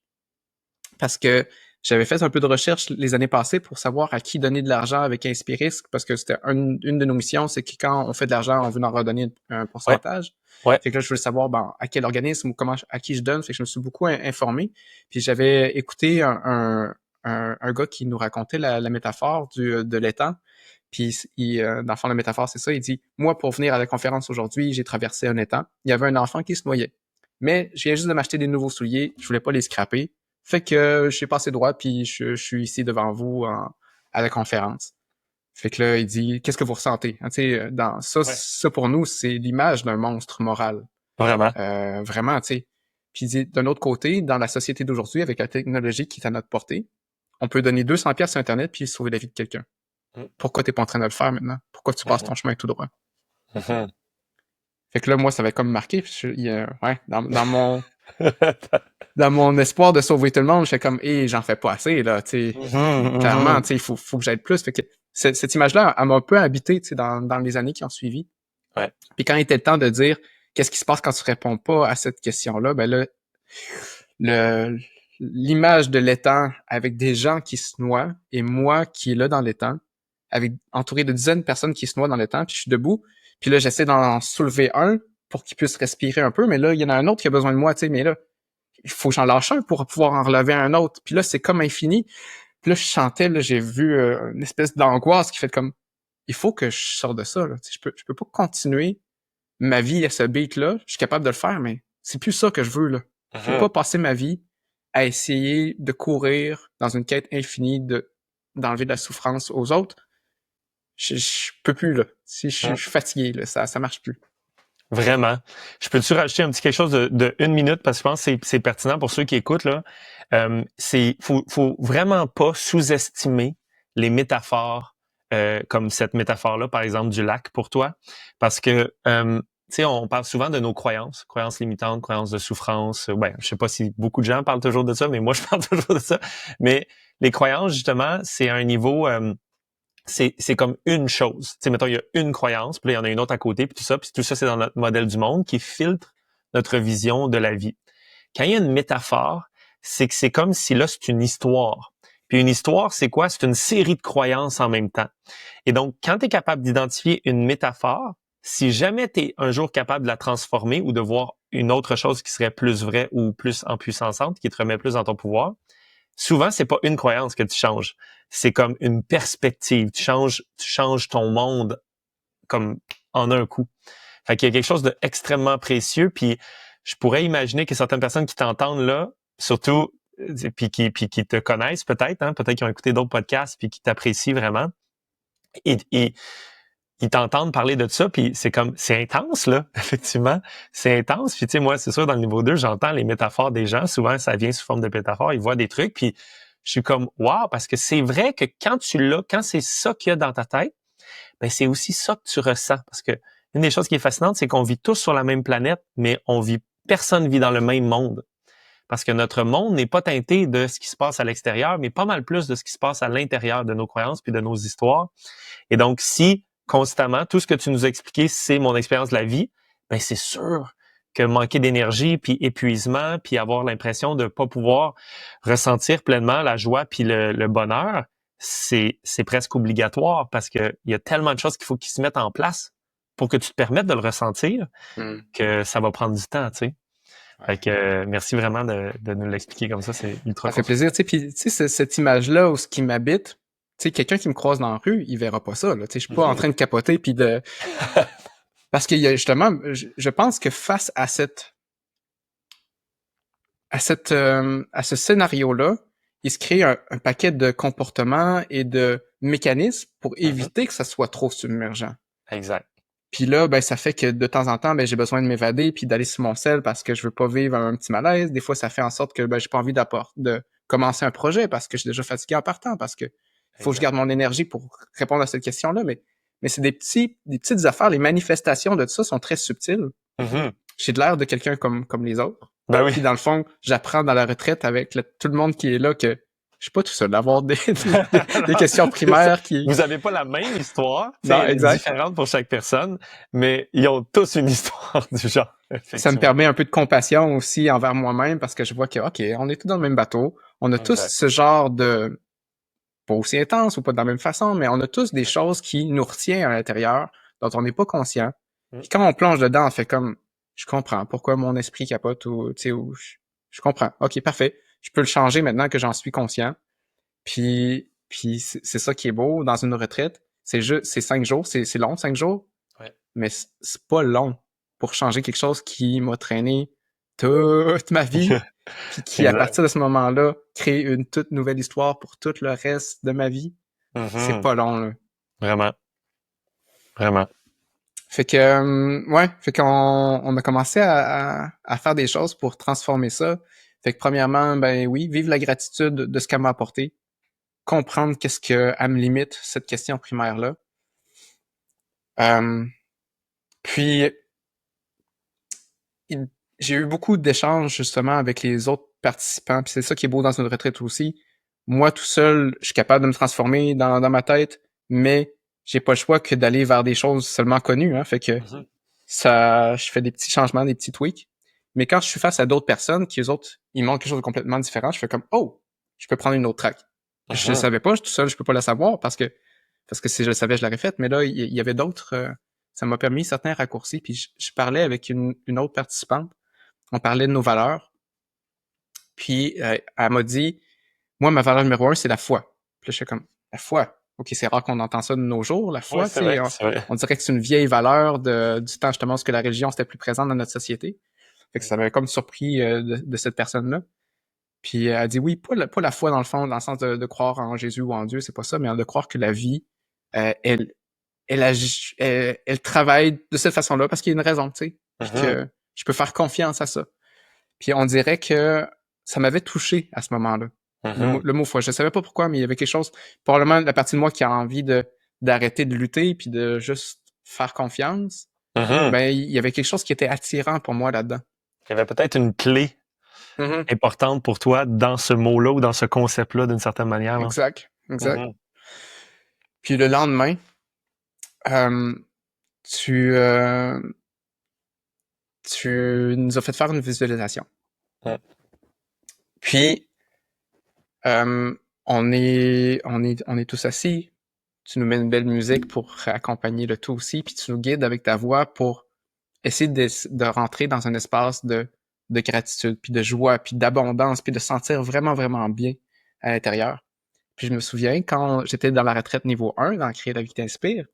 parce que j'avais fait un peu de recherche les années passées pour savoir à qui donner de l'argent avec Inspirisque, parce que c'était une de nos missions, c'est que quand on fait de l'argent, on veut en redonner un Ouais, pourcentage. ouais. Fait que là, je voulais savoir à quel organisme ou comment à qui je donne. Fait que je me suis beaucoup informé. Puis j'avais écouté un gars qui nous racontait la métaphore de l'étang. Puis dans le fond, la métaphore, c'est ça. Il dit, moi, pour venir à la conférence aujourd'hui, j'ai traversé un étang. Il y avait un enfant qui se noyait. Mais je viens juste de m'acheter des nouveaux souliers. Je voulais pas les scraper. Fait que j'ai passé droit, puis je suis ici devant vous à la conférence. Fait que là, il dit, qu'est-ce que vous ressentez? Tu sais, dans ça, Ouais. ça pour nous, c'est l'image d'un monstre moral. Vraiment. Vraiment, tu sais. Puis il dit, d'un autre côté, dans la société d'aujourd'hui, avec la technologie qui est à notre portée, on peut donner 200 pièces sur Internet puis sauver la vie de quelqu'un. Mm. Pourquoi t'es pas en train de le faire maintenant? Pourquoi tu passes ton chemin tout droit? Mhm. Fait que là, moi, ça va comme marqué. Ouais, dans mon espoir de sauver tout le monde, j'étais comme, j'en fais pas assez, là, tu sais. Mhm, Clairement, mhm. tu sais, faut que j'aide plus. Fait que cette image-là, elle m'a un peu habité, tu sais, dans les années qui ont suivi. Ouais. Puis quand il était le temps de dire, qu'est-ce qui se passe quand tu réponds pas à cette question-là, ben là, le, l'image de l'étang avec des gens qui se noient et moi qui est là dans l'étang, avec entouré de dizaines de personnes qui se noient dans l'étang, puis je suis debout, puis là, j'essaie d'en soulever un pour qu'il puisse respirer un peu, mais là, il y en a un autre qui a besoin de moi, tu sais, mais là, il faut que j'en lâche un pour pouvoir en relever un autre. Puis là, c'est comme infini. Puis là, je chantais, là, j'ai vu une espèce d'angoisse qui fait comme, il faut que je sorte de ça, là. Tu sais, je peux pas continuer ma vie à ce beat-là. Je suis capable de le faire, mais c'est plus ça que je veux, là. Je veux Mhm. pas passer ma vie à essayer de courir dans une quête infinie d'enlever de la souffrance aux autres. Je peux plus, là. Si je Mhm. suis fatigué, là, ça marche plus. Vraiment. Je peux-tu rajouter un petit quelque chose de une minute parce que je pense que c'est pertinent pour ceux qui écoutent là. Faut vraiment pas sous-estimer les métaphores comme cette métaphore-là, par exemple du lac pour toi, parce que tu sais, on parle souvent de nos croyances limitantes, croyances de souffrance. Ouais, je sais pas si beaucoup de gens parlent toujours de ça, mais moi je parle toujours de ça. Mais les croyances justement, c'est à un niveau c'est comme une chose. Tu sais, mettons, il y a une croyance, puis là, il y en a une autre à côté, puis tout ça, c'est dans notre modèle du monde qui filtre notre vision de la vie. Quand il y a une métaphore, c'est que c'est comme si là, c'est une histoire. Puis une histoire, c'est quoi? C'est une série de croyances en même temps. Et donc, quand tu es capable d'identifier une métaphore, si jamais tu es un jour capable de la transformer ou de voir une autre chose qui serait plus vraie ou plus en puissance, qui te remet plus dans ton pouvoir, souvent, c'est pas une croyance que tu changes. C'est comme une perspective. Tu changes ton monde comme en un coup. Fait qu'il y a quelque chose d'extrêmement précieux. Puis je pourrais imaginer que certaines personnes qui t'entendent là, surtout, puis qui te connaissent peut-être, hein, peut-être qu'ils ont écouté d'autres podcasts puis qui t'apprécient vraiment. Et ils t'entendent parler de ça, puis c'est intense, là, effectivement. C'est intense. Puis tu sais, moi, c'est sûr, dans le niveau 2, j'entends les métaphores des gens. Souvent, ça vient sous forme de métaphores. Ils voient des trucs, puis je suis comme, wow, parce que c'est vrai que quand c'est ça qu'il y a dans ta tête, ben c'est aussi ça que tu ressens. Parce que une des choses qui est fascinante, c'est qu'on vit tous sur la même planète, mais personne vit dans le même monde. Parce que notre monde n'est pas teinté de ce qui se passe à l'extérieur, mais pas mal plus de ce qui se passe à l'intérieur de nos croyances puis de nos histoires. Et donc, si constamment, tout ce que tu nous as expliqué, c'est mon expérience de la vie, ben c'est sûr que manquer d'énergie, puis épuisement, puis avoir l'impression de pas pouvoir ressentir pleinement la joie puis le bonheur, c'est presque obligatoire parce que il y a tellement de choses qu'il faut qu'ils se mettent en place pour que tu te permettes de le ressentir Hmm. que ça va prendre du temps, tu sais. Ouais. Fait que merci vraiment de nous l'expliquer comme ça, c'est ultra Ça fait constructif. plaisir, tu sais. Puis, tu sais, cette image-là où ce qui m'habite, tu sais, quelqu'un qui me croise dans la rue, il verra pas ça, là. Tu sais, je suis pas en Mhm. train de capoter puis de... Parce qu'il y a justement, je pense que face à ce scénario-là, il se crée un paquet de comportements et de mécanismes pour Mhm. éviter que ça soit trop submergent. Exact. Puis là, ben, ça fait que de temps en temps, ben, j'ai besoin de m'évader puis d'aller sur mon sel parce que je veux pas vivre un petit malaise. Des fois, ça fait en sorte que, ben, j'ai pas envie de commencer un projet parce que je suis déjà fatigué en partant parce que faut que je Exact. garde mon énergie pour répondre à cette question-là, mais c'est des petites affaires. Les manifestations de tout ça sont très subtiles. Mhm. J'ai de l'air de quelqu'un comme les autres. Ben oui. Puis dans le fond, j'apprends dans la retraite avec tout le monde qui est là que je suis pas tout seul d'avoir des questions primaires qui... Vous n'avez pas la même histoire, tu sais, Non, elle est exact. différente pour chaque personne, mais ils ont tous une histoire du genre, Ça me effectivement. permet un peu de compassion aussi envers moi-même parce que je vois que, OK, on est tous dans le même bateau. On a tous Exact. ce genre de... pas aussi intense ou pas de la même façon, mais on a tous des choses qui nous retiennent à l'intérieur, dont on n'est pas conscient. Mm. Puis quand on plonge dedans, on fait comme, je comprends pourquoi mon esprit capote ou, tu sais, ou je comprends. OK, parfait. Je peux le changer maintenant que j'en suis conscient. Puis c'est ça qui est beau dans une retraite. C'est 5 jours, c'est long, 5 jours, Ouais. mais c'est pas long pour changer quelque chose qui m'a traîné toute ma vie, puis qui, à Exact. partir de ce moment-là, crée une toute nouvelle histoire pour tout le reste de ma vie. C'est Mhm. pas long, là. Vraiment. Vraiment. Fait que, ouais, fait qu'on on a commencé à faire des choses pour transformer ça. Fait que premièrement, ben oui, vivre la gratitude de ce qu'elle m'a apporté. Comprendre qu'est-ce qu'elle me limite, cette question primaire-là. Puis, j'ai eu beaucoup d'échanges justement avec les autres participants. Puis c'est ça qui est beau dans une retraite aussi. Moi, tout seul, je suis capable de me transformer dans ma tête, mais j'ai pas le choix que d'aller vers des choses seulement connues. Hein. Fait que Mhm. ça, je fais des petits changements, des petits tweaks. Mais quand je suis face à d'autres personnes qui, eux autres, ils montrent quelque chose de complètement différent, je fais comme, oh, je peux prendre une autre track. Je le Mhm. savais pas, tout seul, je peux pas le savoir parce que si je le savais, je l'aurais fait. Mais là, il y avait d'autres, ça m'a permis certains raccourcis. Puis je parlais avec une autre participante. On parlait de nos valeurs. Puis elle m'a dit, moi, ma valeur numéro 1, c'est la foi. Puis là, je suis comme, la foi. OK, c'est rare qu'on entend ça de nos jours, la Oui, foi, tu c'est sais. vrai, c'est vrai. On dirait que c'est une vieille valeur du temps, justement, où que la religion, c'était plus présent dans notre société. Fait que ça m'avait comme surpris de cette personne-là. Puis elle a dit, oui, pas la foi dans le fond, dans le sens de croire en Jésus ou en Dieu, c'est pas ça, mais de croire que la vie, elle travaille de cette façon-là parce qu'il y a une raison, tu sais. Puis Mhm. que je peux faire confiance à ça. Puis on dirait que ça m'avait touché à ce moment-là. Mhm. Le mot foi. Je savais pas pourquoi, mais il y avait quelque chose, probablement la partie de moi qui a envie d'arrêter de lutter puis de juste faire confiance. Mhm. Ben, il y avait quelque chose qui était attirant pour moi là-dedans. Il y avait peut-être une clé Mhm. importante pour toi dans ce mot-là ou dans ce concept-là d'une certaine manière. Là. Exact. Exact. Mhm. Puis le lendemain, euh, tu, euh, tu nous as fait faire une visualisation. Ouais. Puis, on est tous assis. Tu nous mets une belle musique pour accompagner le tout aussi, puis tu nous guides avec ta voix pour essayer de rentrer dans un espace de gratitude, puis de joie, puis d'abondance, puis de sentir vraiment, vraiment bien à l'intérieur. Puis je me souviens, quand j'étais dans la retraite niveau 1, dans Créer la vie qui t'inspire,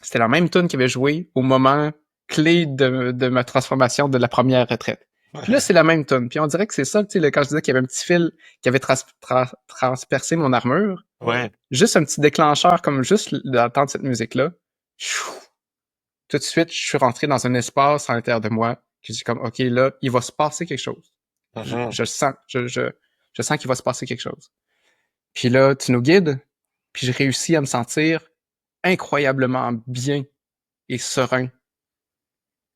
c'était la même tune qui avait joué au moment clé de ma transformation de la première retraite. Puis là, c'est la même tune. Puis on dirait que c'est ça, tu sais, quand je disais qu'il y avait un petit fil qui avait transpercé mon armure, Ouais. juste un petit déclencheur, comme juste d'entendre cette musique-là, tout de suite, je suis rentré dans un espace à l'intérieur de moi que j'ai comme, OK, là, il va se passer quelque chose. Mhm. Je le sens. Je sens qu'il va se passer quelque chose. Puis là, tu nous guides, puis j'ai réussi à me sentir incroyablement bien et serein.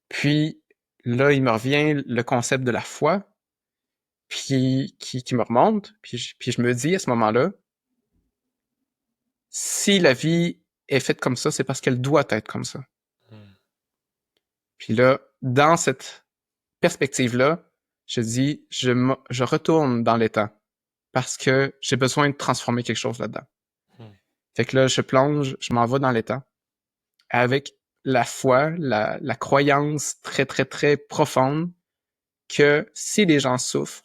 Puis là, il me revient le concept de la foi, puis qui me remonte, puis je me dis à ce moment-là, si la vie est faite comme ça, c'est parce qu'elle doit être comme ça. Mhm. Puis là, dans cette perspective-là, je dis, je retourne dans l'état parce que j'ai besoin de transformer quelque chose là-dedans. Mhm. Fait que là, je plonge, je m'en vais dans l'état avec la foi, la croyance très, très, très profonde que si les gens souffrent,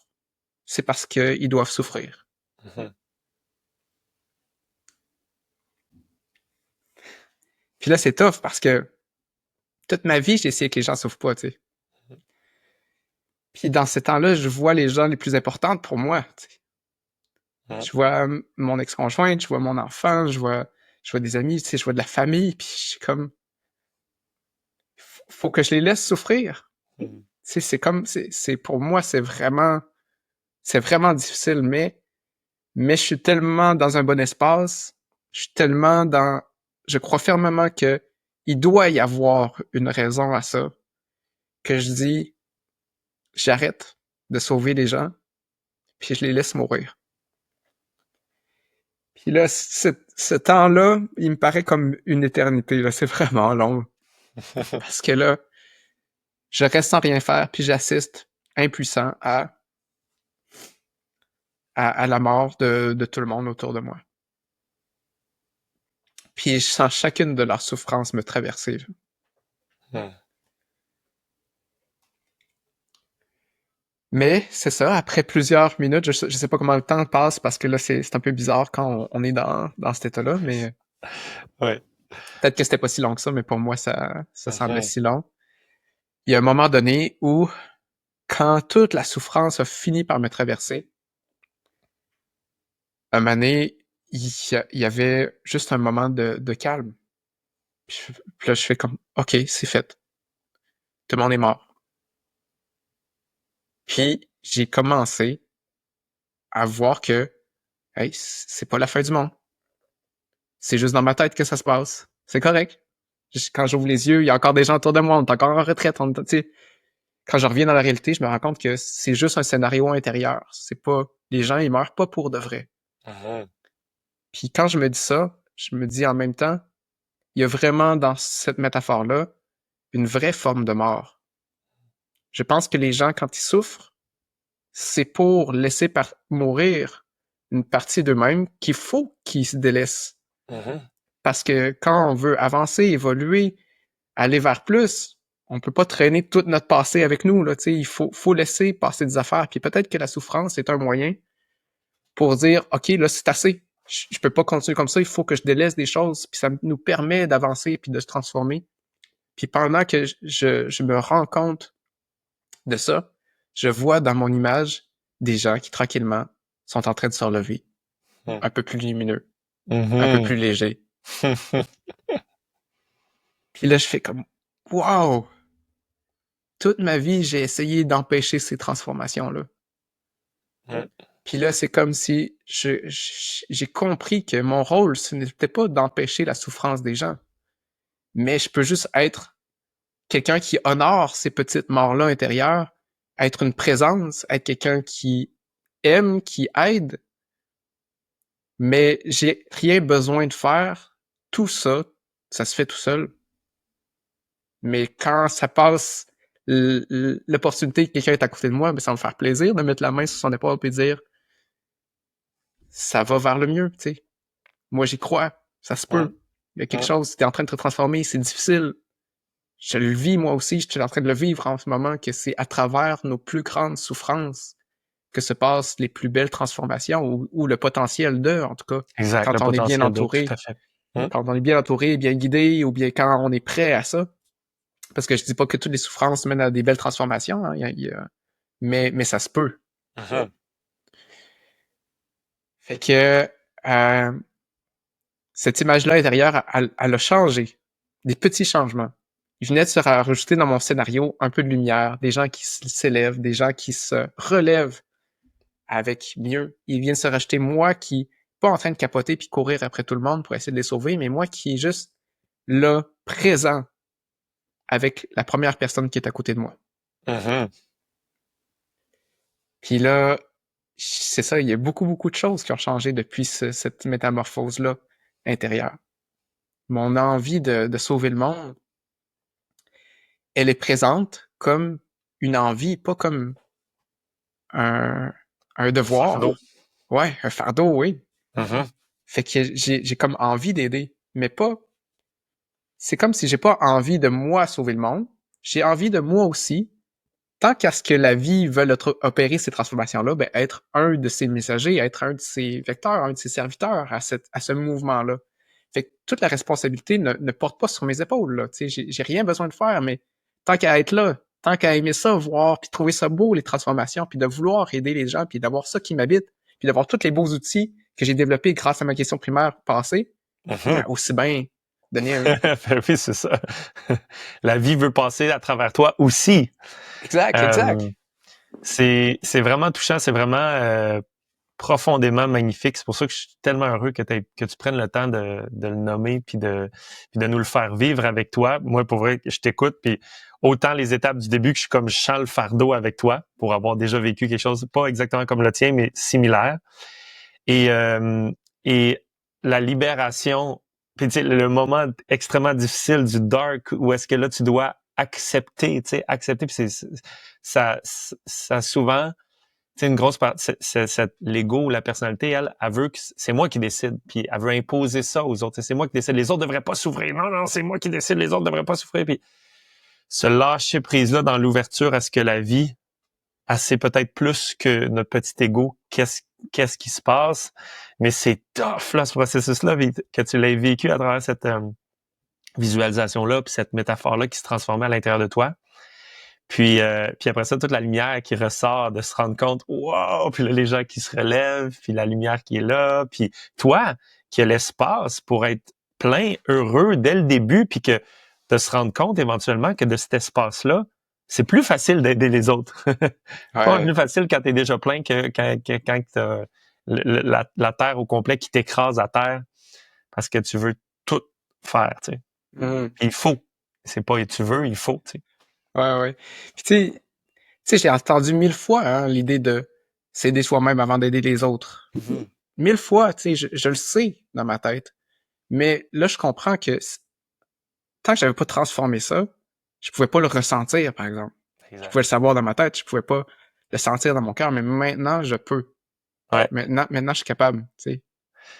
c'est parce qu'ils doivent souffrir. Mhm. Puis là, c'est tough parce que toute ma vie, j'ai essayé que les gens souffrent pas, tu sais. Puis dans ces temps-là, je vois les gens les plus importantes pour moi, tu sais. Mhm. Je vois mon ex-conjointe, je vois mon enfant, je vois des amis, tu sais, je vois de la famille, puis je suis comme, faut que je les laisse souffrir. Mhm. Tu sais, c'est comme, c'est pour moi, c'est vraiment difficile, mais je suis tellement dans un bon espace, je suis tellement dans... Je crois fermement que il doit y avoir une raison à ça, que je dis, j'arrête de sauver les gens, puis je les laisse mourir. Puis là, ce temps-là, il me paraît comme une éternité, là. C'est vraiment long. Parce que là, je reste sans rien faire, puis j'assiste, impuissant, à la mort de tout le monde autour de moi. Puis je sens chacune de leurs souffrances me traverser. Mais c'est ça, après plusieurs minutes, je sais pas comment le temps passe parce que là, c'est un peu bizarre quand on est dans cet état-là, mais Ouais. peut-être que c'était pas si long que ça, mais pour moi, ça semblait si long. Il y a un moment donné où, quand toute la souffrance a fini par me traverser, un moment donné, il y avait juste un moment de calme. Puis là, je fais comme, OK, c'est fait. Tout le monde est mort. Puis, j'ai commencé à voir que, hey, c'est pas la fin du monde. C'est juste dans ma tête que ça se passe. C'est correct. Quand j'ouvre les yeux, il y a encore des gens autour de moi, on est encore en retraite. Quand je reviens dans la réalité, je me rends compte que c'est juste un scénario intérieur. C'est pas, les gens, ils meurent pas pour de vrai. Puis quand je me dis ça, je me dis en même temps, il y a vraiment dans cette métaphore-là une vraie forme de mort. Je pense que les gens, quand ils souffrent, c'est pour laisser mourir une partie d'eux-mêmes qu'il faut qu'ils se délaissent. Parce que quand on veut avancer, évoluer, aller vers plus, on peut pas traîner tout notre passé avec nous, là, tu sais, il faut laisser passer des affaires. Puis peut-être que la souffrance est un moyen pour dire, OK, là, c'est assez. Je peux pas continuer comme ça, il faut que je délaisse des choses, puis ça nous permet d'avancer puis de se transformer. Puis pendant que je me rends compte de ça, je vois dans mon image des gens qui, tranquillement, sont en train de se relever. Un peu plus lumineux, un peu plus léger. Puis là, je fais comme, wow! Toute ma vie, j'ai essayé d'empêcher ces transformations-là. Puis là, c'est comme si j'ai compris que mon rôle, ce n'était pas d'empêcher la souffrance des gens, mais je peux juste être quelqu'un qui honore ces petites morts-là intérieures, être une présence, être quelqu'un qui aime, qui aide, mais j'ai rien besoin de faire. Tout ça, ça se fait tout seul. Mais quand ça passe l'opportunité que quelqu'un est à côté de moi, ben ça va me faire plaisir de mettre la main sur son épaule et dire ça va vers le mieux, tu sais. Moi, j'y crois. Ça se peut. Il y a quelque chose, t'es en train de te transformer, c'est difficile. Je le vis moi aussi, je suis en train de le vivre en ce moment, que c'est à travers nos plus grandes souffrances que se passent les plus belles transformations ou le potentiel d'eux, en tout cas. Exact, quand on est bien entouré. Tout à fait. Quand on est bien entouré, bien guidé, ou bien quand on est prêt à ça. Parce que je dis pas que toutes les souffrances mènent à des belles transformations, hein, mais ça se peut. Fait que cette image-là intérieure, elle a changé. Des petits changements. Il venait de se rajouter dans mon scénario un peu de lumière, des gens qui s'élèvent, des gens qui se relèvent avec mieux. Il vient de se rajouter moi qui, pas en train de capoter puis courir après tout le monde pour essayer de les sauver, mais moi qui est juste là, présent, avec la première personne qui est à côté de moi. Puis là, c'est ça, il y a beaucoup de choses qui ont changé depuis cette métamorphose-là intérieure. Mon envie de sauver le monde, elle est présente comme une envie, pas comme un devoir. Fardeau. Ouais, un fardeau, oui. Fait que j'ai comme envie d'aider, mais pas... C'est comme si j'ai pas envie de moi sauver le monde, j'ai envie de moi aussi, tant qu'à ce que la vie veuille opérer ces transformations-là, ben être un de ses messagers, être un de ses vecteurs, un de ses serviteurs à ce mouvement-là. Fait que toute la responsabilité ne porte pas sur mes épaules, là. Tu sais, j'ai rien besoin de faire, mais tant qu'à être là, tant qu'à aimer ça, voir, puis trouver ça beau, les transformations, puis de vouloir aider les gens, puis d'avoir ça qui m'habite, puis d'avoir tous les beaux outils que j'ai développés grâce à ma question primaire passée, ben, aussi bien donner un... Ben oui, c'est ça. La vie veut passer à travers toi aussi. Exact. C'est vraiment touchant, c'est vraiment profondément magnifique. C'est pour ça que je suis tellement heureux que tu prennes le temps de le nommer puis de nous le faire vivre avec toi. Moi, pour vrai, je t'écoute, puis autant les étapes du début que je sens le fardeau avec toi pour avoir déjà vécu quelque chose, pas exactement comme le tien, mais similaire. Et la libération, puis tu sais, le moment extrêmement difficile du dark où est-ce que là tu dois accepter, puis ça souvent, tu sais, une grosse partie, c'est l'ego ou la personnalité, elle veut que c'est moi qui décide, puis elle veut imposer ça aux autres. C'est moi qui décide, les autres devraient pas souffrir. Non, c'est moi qui décide, les autres devraient pas souffrir. Puis ce lâcher prise là dans l'ouverture à ce que la vie, c'est peut-être plus que notre petit ego. Qu'est-ce qui se passe? Mais c'est tough, là, ce processus-là, que tu l'aies vécu à travers cette visualisation-là, puis cette métaphore-là qui se transformait à l'intérieur de toi. Puis après ça, toute la lumière qui ressort, de se rendre compte, wow! Puis là, les gens qui se relèvent, puis la lumière qui est là, puis toi, qui a l'espace pour être plein, heureux dès le début, puis que de se rendre compte éventuellement que de cet espace-là, c'est plus facile d'aider les autres. C'est pas plus facile quand t'es déjà plein que quand t'as la terre au complet qui t'écrase à terre parce que tu veux tout faire, tu sais. Il faut. C'est pas tu veux, il faut, tu sais. Ouais. Puis tu sais, j'ai entendu 1000 fois l'idée de s'aider soi-même avant d'aider les autres. 1000 fois, tu sais, je le sais dans ma tête. Mais là, je comprends que tant que j'avais pas transformé ça, je pouvais pas le ressentir, par exemple. Exact. Je pouvais le savoir dans ma tête, je pouvais pas le sentir dans mon cœur, mais maintenant, je peux. Ouais. Maintenant, je suis capable, tu sais.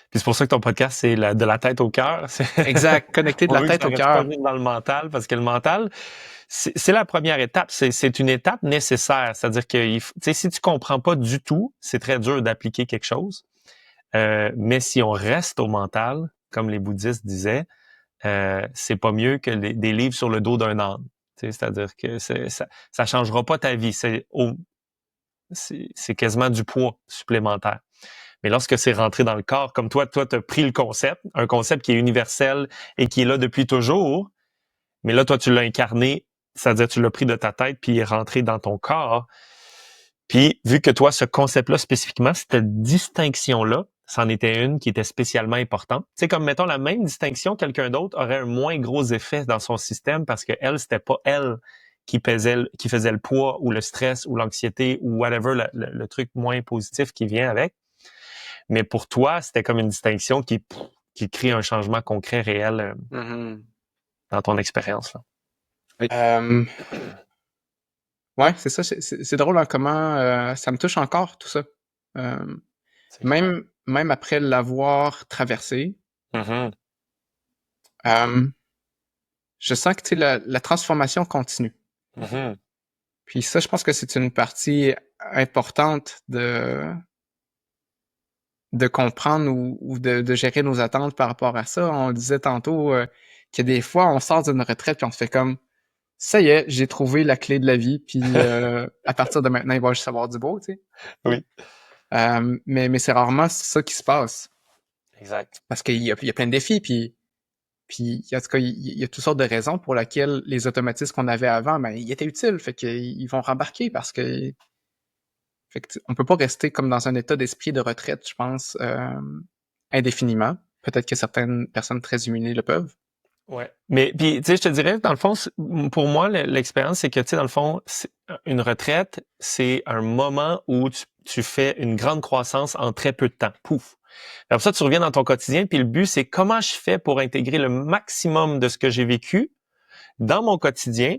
Puis c'est pour ça que ton podcast, c'est de la tête au cœur. Exact, connecter de la tête au cœur. Pas juste dans le mental, parce que le mental, c'est la première étape. C'est une étape nécessaire. C'est-à-dire que si tu comprends pas du tout, c'est très dur d'appliquer quelque chose. Mais si on reste au mental, comme les bouddhistes disaient, c'est pas mieux que des livres sur le dos d'un âne. C'est-à-dire que ça changera pas ta vie. C'est quasiment du poids supplémentaire. Mais lorsque c'est rentré dans le corps, comme toi, t'as pris le concept, un concept qui est universel et qui est là depuis toujours, mais là, toi, tu l'as incarné, c'est-à-dire tu l'as pris de ta tête puis il est rentré dans ton corps. Puis, vu que toi, ce concept-là spécifiquement, cette distinction-là, c'en était une qui était spécialement importante. Tu sais, comme mettons la même distinction, quelqu'un d'autre aurait un moins gros effet dans son système parce que elle, c'était pas elle qui faisait le poids ou le stress ou l'anxiété ou whatever, le truc moins positif qui vient avec. Mais pour toi, c'était comme une distinction qui crée un changement concret, réel dans ton expérience. Ouais, c'est ça. C'est drôle comment ça me touche encore, tout ça. Même après l'avoir traversé, je sens que la transformation continue. Puis ça, je pense que c'est une partie importante de comprendre ou de gérer nos attentes par rapport à ça. On le disait tantôt que des fois, on sort d'une retraite puis on se fait comme ça y est, j'ai trouvé la clé de la vie, puis à partir de maintenant, il va juste avoir du beau, tu sais. Oui. Mais c'est rarement ça qui se passe. Exact. Parce qu'il y a plein de défis, puis en tout cas, il y a toutes sortes de raisons pour lesquelles les automatismes qu'on avait avant, ben, ils étaient utiles, fait qu'ils vont rembarquer parce que on peut pas rester comme dans un état d'esprit de retraite, je pense, indéfiniment. Peut-être que certaines personnes très illuminées le peuvent. Ouais. Mais puis tu sais, je te dirais, dans le fond, pour moi, l'expérience, c'est que tu sais, dans le fond, une retraite, c'est un moment où tu fais une grande croissance en très peu de temps. Pouf. Après ça, tu reviens dans ton quotidien, puis le but, c'est comment je fais pour intégrer le maximum de ce que j'ai vécu dans mon quotidien,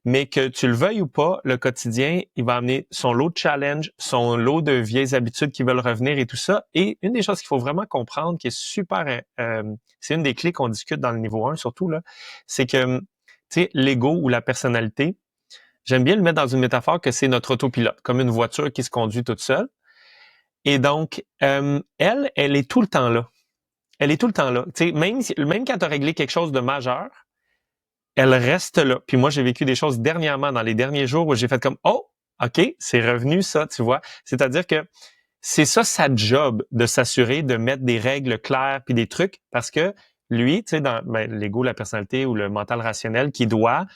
mais que tu le veuilles ou pas, le quotidien, il va amener son lot de challenges, son lot de vieilles habitudes qui veulent revenir et tout ça. Et une des choses qu'il faut vraiment comprendre, qui est super, c'est une des clés qu'on discute dans le niveau 1 surtout, là, c'est que, tu sais, l'ego ou la personnalité, j'aime bien le mettre dans une métaphore que c'est notre autopilote, comme une voiture qui se conduit toute seule. Et donc, elle est tout le temps là. Elle est tout le temps là. Tu sais, même quand tu as réglé quelque chose de majeur, elle reste là. Puis moi, j'ai vécu des choses dernièrement, dans les derniers jours, où j'ai fait comme, oh, OK, c'est revenu ça, tu vois. C'est-à-dire que c'est ça sa job, de s'assurer de mettre des règles claires puis des trucs, parce que lui, tu sais, dans l'ego, la personnalité ou le mental rationnel, qui doit,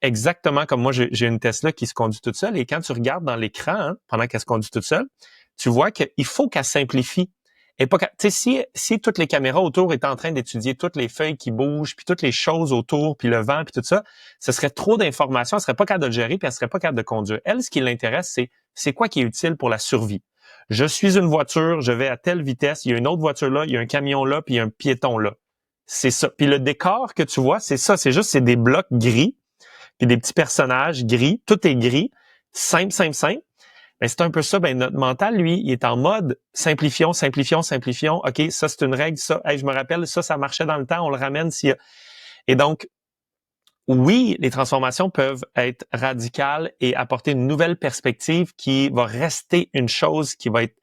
exactement comme moi, j'ai une Tesla qui se conduit toute seule, et quand tu regardes dans l'écran, pendant qu'elle se conduit toute seule, tu vois qu'il faut qu'elle simplifie. Et pas, tu sais, si toutes les caméras autour étaient en train d'étudier toutes les feuilles qui bougent, puis toutes les choses autour, puis le vent, puis tout ça, ce serait trop d'informations, elle serait pas capable de le gérer, puis elle serait pas capable de conduire. Elle, ce qui l'intéresse, c'est quoi qui est utile pour la survie. Je suis une voiture, je vais à telle vitesse, il y a une autre voiture là, il y a un camion là, puis il y a un piéton là. C'est ça. Puis le décor que tu vois, c'est ça, c'est des blocs gris, puis des petits personnages gris, tout est gris, simple, simple, simple. Ben, c'est un peu ça, ben, notre mental, lui, il est en mode simplifions, simplifions, simplifions. OK, ça, c'est une règle, ça. Hey, je me rappelle, ça marchait dans le temps, on le ramène s'il y a... Et donc, oui, les transformations peuvent être radicales et apporter une nouvelle perspective qui va rester une chose qui va être...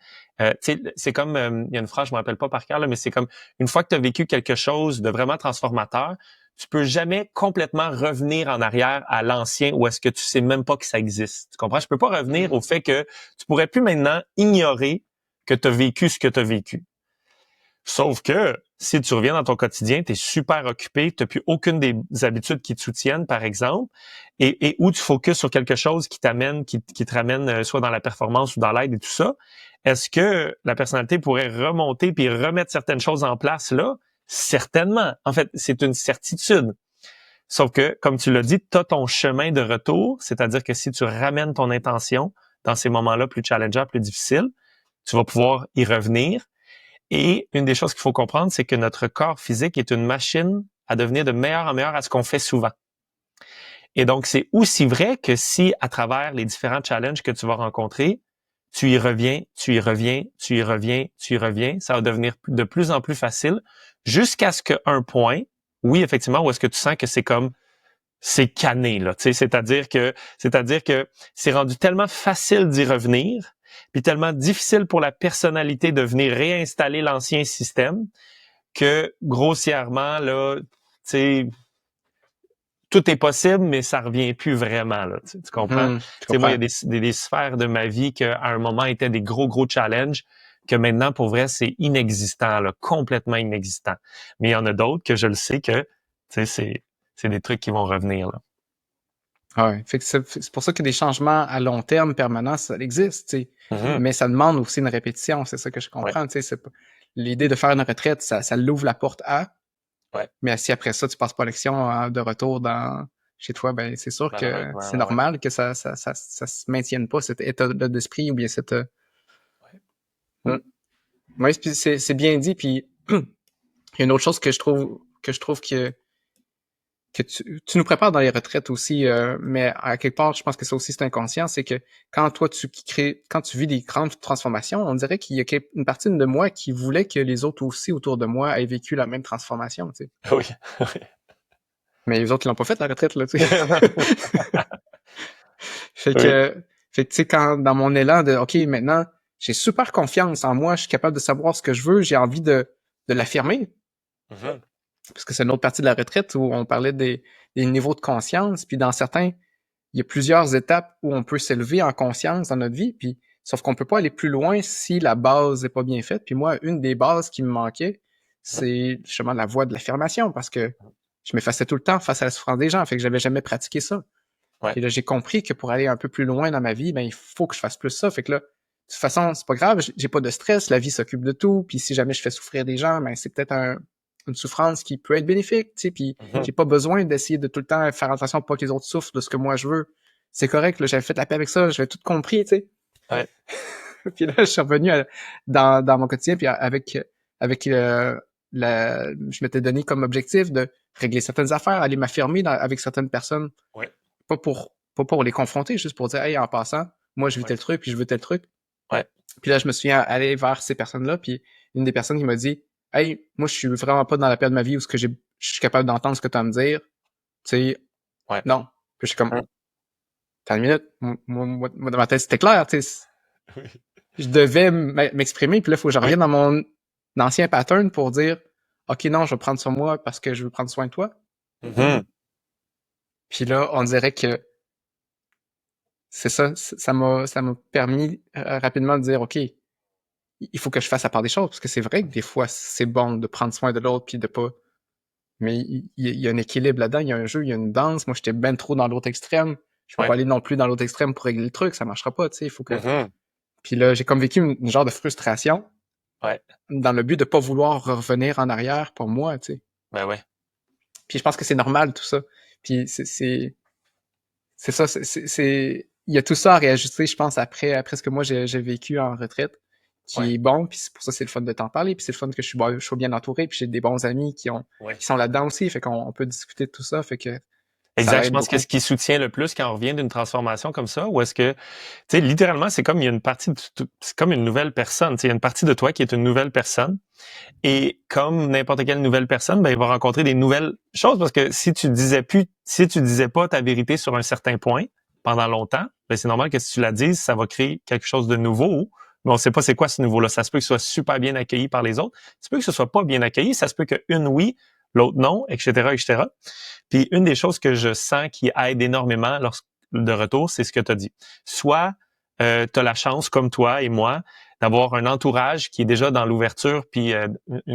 c'est comme, il y a une phrase, je me rappelle pas par cœur, là, mais c'est comme, une fois que tu as vécu quelque chose de vraiment transformateur, tu peux jamais complètement revenir en arrière à l'ancien ou est-ce que tu sais même pas que ça existe. Tu comprends? Je peux pas revenir au fait que tu pourrais plus maintenant ignorer que tu as vécu ce que tu as vécu. Sauf que si tu reviens dans ton quotidien, tu es super occupé, tu n'as plus aucune des habitudes qui te soutiennent, par exemple, et où tu focuses sur quelque chose qui t'amène, qui te ramène soit dans la performance ou dans l'aide et tout ça, est-ce que la personnalité pourrait remonter puis remettre certaines choses en place là? Certainement. En fait, c'est une certitude. Sauf que, comme tu l'as dit, tu as ton chemin de retour, c'est-à-dire que si tu ramènes ton intention dans ces moments-là plus challengeants, plus difficiles, tu vas pouvoir y revenir. Et une des choses qu'il faut comprendre, c'est que notre corps physique est une machine à devenir de meilleur en meilleur à ce qu'on fait souvent. Et donc, c'est aussi vrai que si, à travers les différents challenges que tu vas rencontrer, tu y reviens, tu y reviens, tu y reviens, tu y reviens, ça va devenir de plus en plus facile jusqu'à ce qu'un point, oui, effectivement, où est-ce que tu sens que c'est cané, là, tu sais, c'est-à-dire que c'est rendu tellement facile d'y revenir, puis tellement difficile pour la personnalité de venir réinstaller l'ancien système que, grossièrement, là, tu sais, tout est possible, mais ça revient plus vraiment, là, tu comprends? Je Tu sais, moi, il y comprends. a des sphères de ma vie qui, à un moment, étaient des gros challenges, que maintenant, pour vrai, c'est inexistant, là, complètement inexistant. Mais il y en a d'autres que je le sais que, tu sais, c'est des trucs qui vont revenir, là. Ouais. Fait que c'est pour ça que des changements à long terme permanents, ça existe, tu sais. Mhm. Mais ça demande aussi une répétition, c'est ça que je Ouais, comprends, tu sais. L'idée de faire une retraite, ça l'ouvre la porte à, ouais, mais si après ça, tu passes pas l'action de retour chez toi, ben c'est sûr que malheureusement, c'est ouais. normal que ça se maintienne pas, cet état d'esprit ou bien cette... Mm. Oui, puis c'est bien dit, puis il y a une autre chose que je trouve que tu nous prépares dans les retraites aussi, mais à quelque part, je pense que ça aussi c'est inconscient, c'est que quand toi quand tu vis des grandes transformations, on dirait qu'il y a une partie de moi qui voulait que les autres aussi autour de moi aient vécu la même transformation, tu sais. Oui, Mais les autres, ils l'ont pas fait la retraite, là, tu sais. oui. Fait Oui. que, fait que tu sais, quand dans mon élan de OK, maintenant, j'ai super confiance en moi, je suis capable de savoir ce que je veux, j'ai envie de l'affirmer. Mhm. Parce que c'est une autre partie de la retraite où on parlait des niveaux de conscience, puis dans certains, il y a plusieurs étapes où on peut s'élever en conscience dans notre vie, puis sauf qu'on peut pas aller plus loin si la base est pas bien faite. Puis moi, une des bases qui me manquait, c'est justement la voie de l'affirmation, parce que je m'effaçais tout le temps face à la souffrance des gens, fait que j'avais jamais pratiqué ça. Ouais. Puis là, j'ai compris que pour aller un peu plus loin dans ma vie, ben il faut que je fasse plus ça. Fait que là, de toute façon, c'est pas grave, j'ai pas de stress, la vie s'occupe de tout, puis si jamais je fais souffrir des gens, ben c'est peut-être une souffrance qui peut être bénéfique, tu sais, puis Mhm. j'ai pas besoin d'essayer de tout le temps faire attention pour pas que les autres souffrent de ce que moi je veux. C'est correct, là, j'avais fait la paix avec ça, j'avais tout compris, tu sais. Ouais. Puis là, je suis revenu dans mon quotidien, puis avec je m'étais donné comme objectif de régler certaines affaires, aller m'affirmer avec certaines personnes, Ouais. pas pour les confronter, juste pour dire, hey, en passant, moi, je veux Ouais. tel truc, puis je veux tel truc. Ouais. Puis là, je me souviens aller vers ces personnes-là, puis une des personnes qui m'a dit, hey, moi, je suis vraiment pas dans la période de ma vie où je suis capable d'entendre ce que tu as à me dire. Tu sais, Ouais. non. Puis je suis comme, Hein. t'as une minute. Moi, dans ma tête, c'était clair, tu sais. Oui. Je devais m'exprimer, puis là, il faut que je Oui. revienne dans mon ancien pattern pour dire, OK, non, je vais prendre sur moi parce que je veux prendre soin de toi. Mhm. Puis là, on dirait que c'est ça, ça m'a permis rapidement de dire, OK, il faut que je fasse la part des choses, parce que c'est vrai que des fois, c'est bon de prendre soin de l'autre, puis de pas... Mais il y a un équilibre là-dedans, il y a un jeu, il y a une danse. Moi, j'étais ben trop dans l'autre extrême. Je peux pas Ouais. aller non plus dans l'autre extrême pour régler le truc, ça marchera pas, tu sais. Il faut que Mhm. Puis là, j'ai comme vécu une genre de frustration Ouais. dans le but de pas vouloir revenir en arrière pour moi, tu sais. Ben ouais. Puis je pense que c'est normal, tout ça. Puis c'est ça, il y a tout ça à réajuster, je pense, après ce que moi j'ai vécu en retraite, qui Ouais. est bon, puis c'est pour ça c'est le fun de t'en parler, puis c'est le fun que je suis bien entouré, puis j'ai des bons amis Ouais. qui sont là-dedans aussi, fait qu'on peut discuter de tout ça, fait que ça Exact. Je l'aide pense que beaucoup. ce qui soutient le plus quand on revient d'une transformation comme ça, ou est-ce que, tu sais, littéralement, c'est comme il y a une partie c'est comme une nouvelle personne. Tu sais, il y a une partie de toi qui est une nouvelle personne. Et comme n'importe quelle nouvelle personne, ben, il va rencontrer des nouvelles choses parce que si tu disais pas ta vérité sur un certain point pendant longtemps, ben, c'est normal que si tu la dises, ça va créer quelque chose de nouveau. Mais on sait pas c'est quoi ce nouveau-là. Ça se peut que ce soit super bien accueilli par les autres. Ça se peut que ce soit pas bien accueilli. Ça se peut qu'une oui, l'autre non, etc., etc. Puis une des choses que je sens qui aide énormément de retour, c'est ce que tu as dit. Soit tu as la chance, comme toi et moi, d'avoir un entourage qui est déjà dans l'ouverture, puis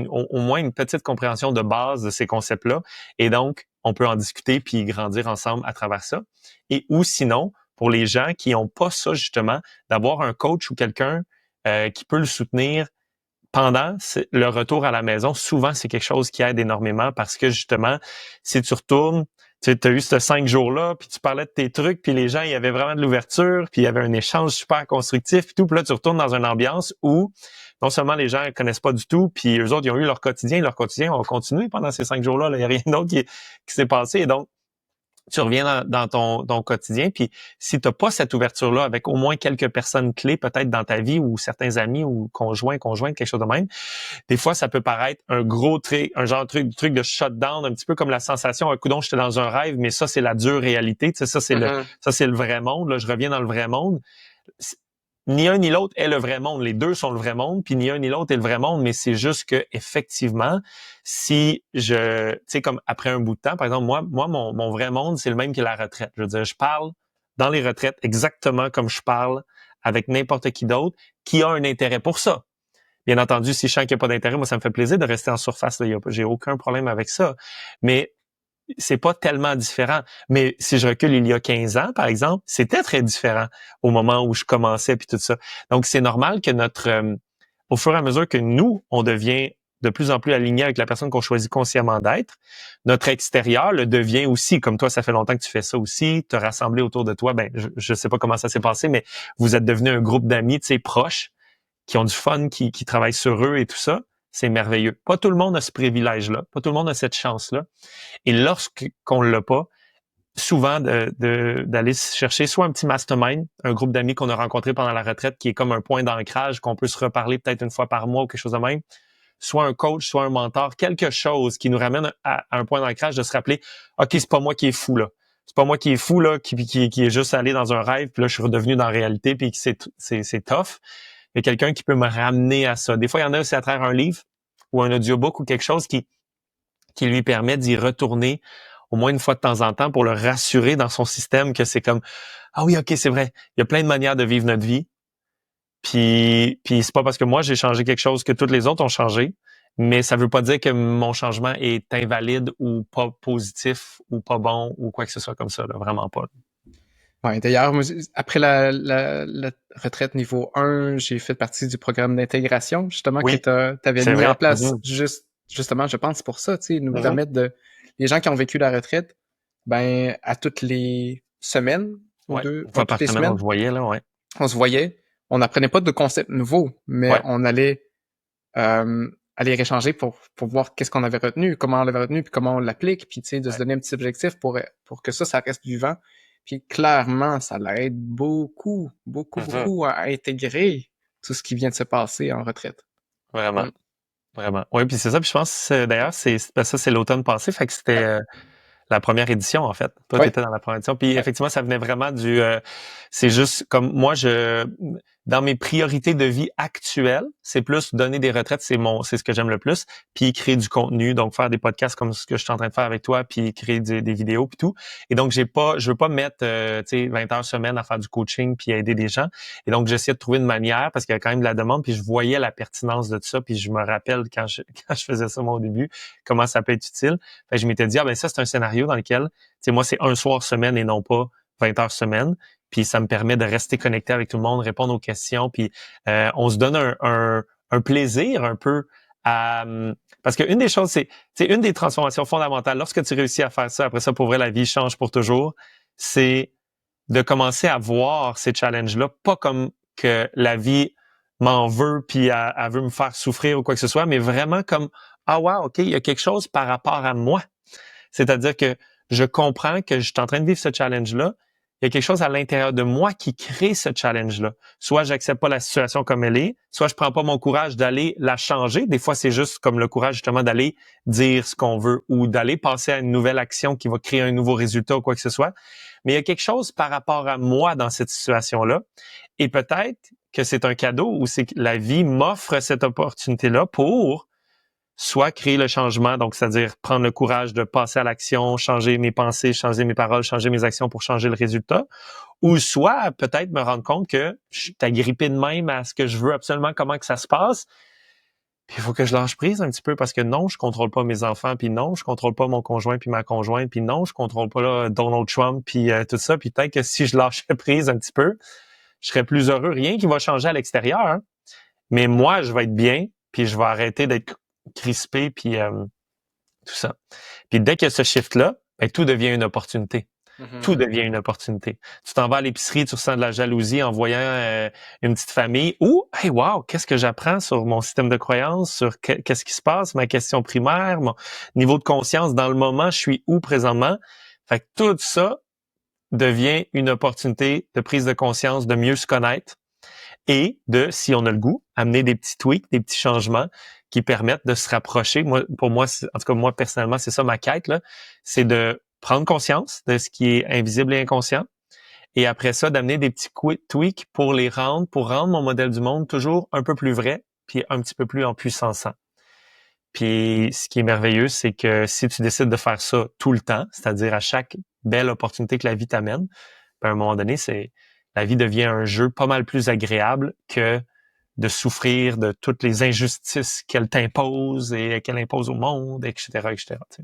au moins une petite compréhension de base de ces concepts-là. Et donc, on peut en discuter puis grandir ensemble à travers ça. Et ou sinon, pour les gens qui n'ont pas ça, justement, d'avoir un coach ou quelqu'un qui peut le soutenir pendant le retour à la maison, souvent, c'est quelque chose qui aide énormément parce que justement, si tu retournes, tu as eu ces 5 jours-là, puis tu parlais de tes trucs, puis les gens, il y avait vraiment de l'ouverture, puis il y avait un échange super constructif, puis tout. Puis là, tu retournes dans une ambiance où non seulement les gens ne connaissent pas du tout, puis eux autres, ils ont eu leur quotidien va continuer pendant ces 5 jours-là. Là. Il n'y a rien d'autre qui s'est passé. Et donc, tu reviens dans ton quotidien, puis si tu n'as pas cette ouverture-là avec au moins quelques personnes clés peut-être dans ta vie ou certains amis ou conjoints, quelque chose de même, des fois, ça peut paraître un gros truc, un genre de truc de shutdown, un petit peu comme la sensation, un coup donc j'étais dans un rêve, mais ça, c'est la dure réalité. Tu sais, Mhm. ça, c'est le vrai monde. Là, je reviens dans le vrai monde. Ni un ni l'autre est le vrai monde. Les deux sont le vrai monde, puis ni un ni l'autre est le vrai monde, mais c'est juste que effectivement, si tu sais, comme après un bout de temps, par exemple, mon vrai monde, c'est le même que la retraite. Je veux dire, je parle dans les retraites exactement comme je parle avec n'importe qui d'autre qui a un intérêt pour ça. Bien entendu, si je sens qu'il n'y a pas d'intérêt, moi, ça me fait plaisir de rester en surface. J'ai aucun problème avec ça. Mais c'est pas tellement différent. Mais si je recule il y a 15 ans, par exemple, c'était très différent au moment où je commençais puis tout ça. Donc, c'est normal que au fur et à mesure que nous, on devient de plus en plus aligné avec la personne qu'on choisit consciemment d'être, notre extérieur le devient aussi. Comme toi, ça fait longtemps que tu fais ça aussi, te rassembler autour de toi. Ben, je sais pas comment ça s'est passé, mais vous êtes devenu un groupe d'amis, tu sais, proches, qui ont du fun, qui travaillent sur eux et tout ça. C'est merveilleux. Pas tout le monde a ce privilège-là. Pas tout le monde a cette chance-là. Et lorsqu'on l'a pas, souvent d'aller chercher soit un petit mastermind, un groupe d'amis qu'on a rencontré pendant la retraite qui est comme un point d'ancrage qu'on peut se reparler peut-être une fois par mois ou quelque chose de même, soit un coach, soit un mentor, quelque chose qui nous ramène à un point d'ancrage de se rappeler, OK, c'est pas moi qui est fou là. C'est pas moi qui est fou là, qui est juste allé dans un rêve, puis là je suis redevenu dans la réalité, puis que c'est tough. Il y a quelqu'un qui peut me ramener à ça. Des fois, il y en a aussi à travers un livre ou un audiobook ou quelque chose qui lui permet d'y retourner au moins une fois de temps en temps pour le rassurer dans son système que c'est comme ah oui, OK, c'est vrai. Il y a plein de manières de vivre notre vie. Puis c'est pas parce que moi j'ai changé quelque chose que toutes les autres ont changé, mais ça veut pas dire que mon changement est invalide ou pas positif ou pas bon ou quoi que ce soit comme ça, là, vraiment pas. Ouais, d'ailleurs, moi, après la retraite niveau 1, j'ai fait partie du programme d'intégration, justement, que Oui, t'avais c'est mis en vrai. place justement, je pense, pour ça, tu sais, nous Mhm. permettre les gens qui ont vécu la retraite, ben, à toutes les semaines ou Ouais, deux, une ouais, fois toutes par les semaine, on semaines, se voyait, là, ouais. on se voyait, on n'apprenait pas de concepts nouveaux, mais Ouais, on allait aller échanger pour voir qu'est-ce qu'on avait retenu, comment on l'avait retenu, puis comment on l'applique, puis tu sais, de se ouais. donner un petit objectif pour que ça reste vivant. Puis clairement, ça l'aide beaucoup, beaucoup, Mhm. beaucoup à intégrer tout ce qui vient de se passer en retraite. Vraiment, Mm. vraiment. Oui, puis c'est ça. Puis je pense, d'ailleurs, ça, c'est l'automne passé, fait que c'était la première édition, en fait. Toi, tu Ouais, étais dans la première édition. Puis ouais. effectivement, ça venait vraiment c'est juste comme moi, dans mes priorités de vie actuelles, c'est plus donner des retraites, c'est ce que j'aime le plus. Puis créer du contenu, donc faire des podcasts comme ce que je suis en train de faire avec toi, puis créer des vidéos puis tout. Et donc, je veux pas mettre, tu sais, 20 heures semaine à faire du coaching puis à aider des gens. Et donc, j'essaie de trouver une manière parce qu'il y a quand même de la demande. Puis je voyais la pertinence de tout ça. Puis je me rappelle quand je faisais ça moi au début, comment ça peut être utile. Fait que je m'étais dit, ah ben ça, c'est un scénario dans lequel, tu sais, moi, c'est un soir semaine et non pas 20 heures semaine. puis ça me permet de rester connecté avec tout le monde, répondre aux questions, puis on se donne un plaisir un peu à... Parce qu'une des choses, c'est une des transformations fondamentales. Lorsque tu réussis à faire ça, après ça, pour vrai, la vie change pour toujours. C'est de commencer à voir ces challenges-là, pas comme que la vie m'en veut puis elle veut me faire souffrir ou quoi que ce soit, mais vraiment comme ah wow, OK, il y a quelque chose par rapport à moi. C'est-à-dire que je comprends que je suis en train de vivre ce challenge-là. Il y a quelque chose à l'intérieur de moi qui crée ce challenge-là. Soit j'accepte pas la situation comme elle est, soit je prends pas mon courage d'aller la changer. Des fois, c'est juste comme le courage justement d'aller dire ce qu'on veut ou d'aller passer à une nouvelle action qui va créer un nouveau résultat ou quoi que ce soit. Mais il y a quelque chose par rapport à moi dans cette situation-là. Et peut-être que c'est un cadeau ou c'est que la vie m'offre cette opportunité-là pour soit créer le changement, donc c'est-à-dire prendre le courage de passer à l'action, changer mes pensées, changer mes paroles, changer mes actions pour changer le résultat, ou soit peut-être me rendre compte que je suis agrippé de même à ce que je veux absolument, comment que ça se passe, puis il faut que je lâche prise un petit peu parce que non, je contrôle pas mes enfants, puis non, je contrôle pas mon conjoint puis ma conjointe, puis non, je contrôle pas là, Donald Trump puis tout ça, puis peut-être que si je lâchais prise un petit peu, je serais plus heureux. Rien qui va changer à l'extérieur, hein, mais moi, je vais être bien, puis je vais arrêter d'être crispé, puis tout ça. Puis dès qu'il y a ce shift-là, ben, tout devient une opportunité. Tout devient une opportunité. Tu t'en vas à l'épicerie, tu ressens de la jalousie en voyant une petite famille ou hey wow, qu'est-ce que j'apprends sur mon système de croyance, sur qu'est-ce qui se passe, ma question primaire, mon niveau de conscience dans le moment, je suis où présentement. Fait que tout ça devient une opportunité de prise de conscience, de mieux se connaître et de, si on a le goût, amener des petits tweaks, des petits changements qui permettent de se rapprocher. Moi, pour moi, en tout cas, moi, personnellement, c'est ça ma quête, là. C'est de prendre conscience de ce qui est invisible et inconscient. Et après ça, d'amener des petits tweaks pour rendre mon modèle du monde toujours un peu plus vrai, puis un petit peu plus en puissance. Puis, ce qui est merveilleux, c'est que si tu décides de faire ça tout le temps, c'est-à-dire à chaque belle opportunité que la vie t'amène, ben, à un moment donné, la vie devient un jeu pas mal plus agréable que de souffrir de toutes les injustices qu'elle t'impose et qu'elle impose au monde, etc., etc. Tu sais.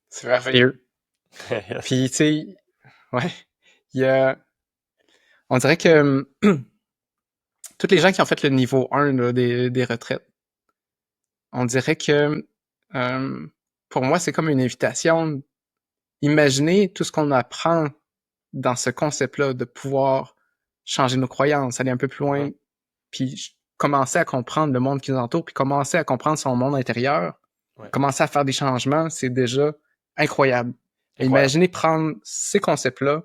C'est merveilleux. Puis, tu sais, ouais, il y a... On dirait que toutes les gens qui ont fait le niveau 1 là, des retraites, on dirait que pour moi, c'est comme une invitation. Imaginez tout ce qu'on apprend dans ce concept-là de pouvoir changer nos croyances, aller un peu plus loin, puis commencer à comprendre le monde qui nous entoure, puis commencer à comprendre son monde intérieur, commencer à faire des changements, c'est déjà incroyable. Imaginez prendre ces concepts-là,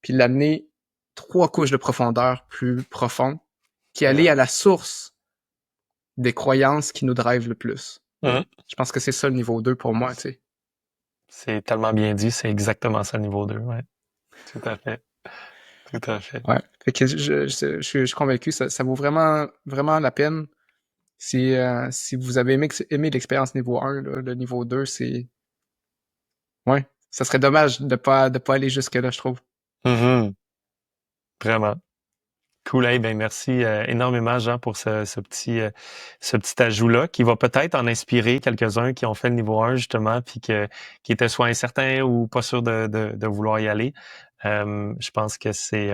puis l'amener 3 couches de profondeur plus profondes, qui aller à la source des croyances qui nous drivent le plus. Je pense que c'est ça le niveau 2 pour moi, tu sais. C'est tellement bien dit, c'est exactement ça le niveau 2, ouais. Tout à fait. Tout à fait. Ouais. Fait que je suis convaincu, ça vaut vraiment, vraiment la peine. Si vous avez aimé l'expérience niveau 1, là, le niveau 2, c'est... Ouais. Ça serait dommage de pas aller jusque-là, je trouve. Vraiment. Cool, hey, ben merci énormément Jean pour ce petit ajout-là qui va peut-être en inspirer quelques-uns qui ont fait le niveau 1 justement puis qui étaient soit incertains ou pas sûrs de vouloir y aller. Je pense que c'est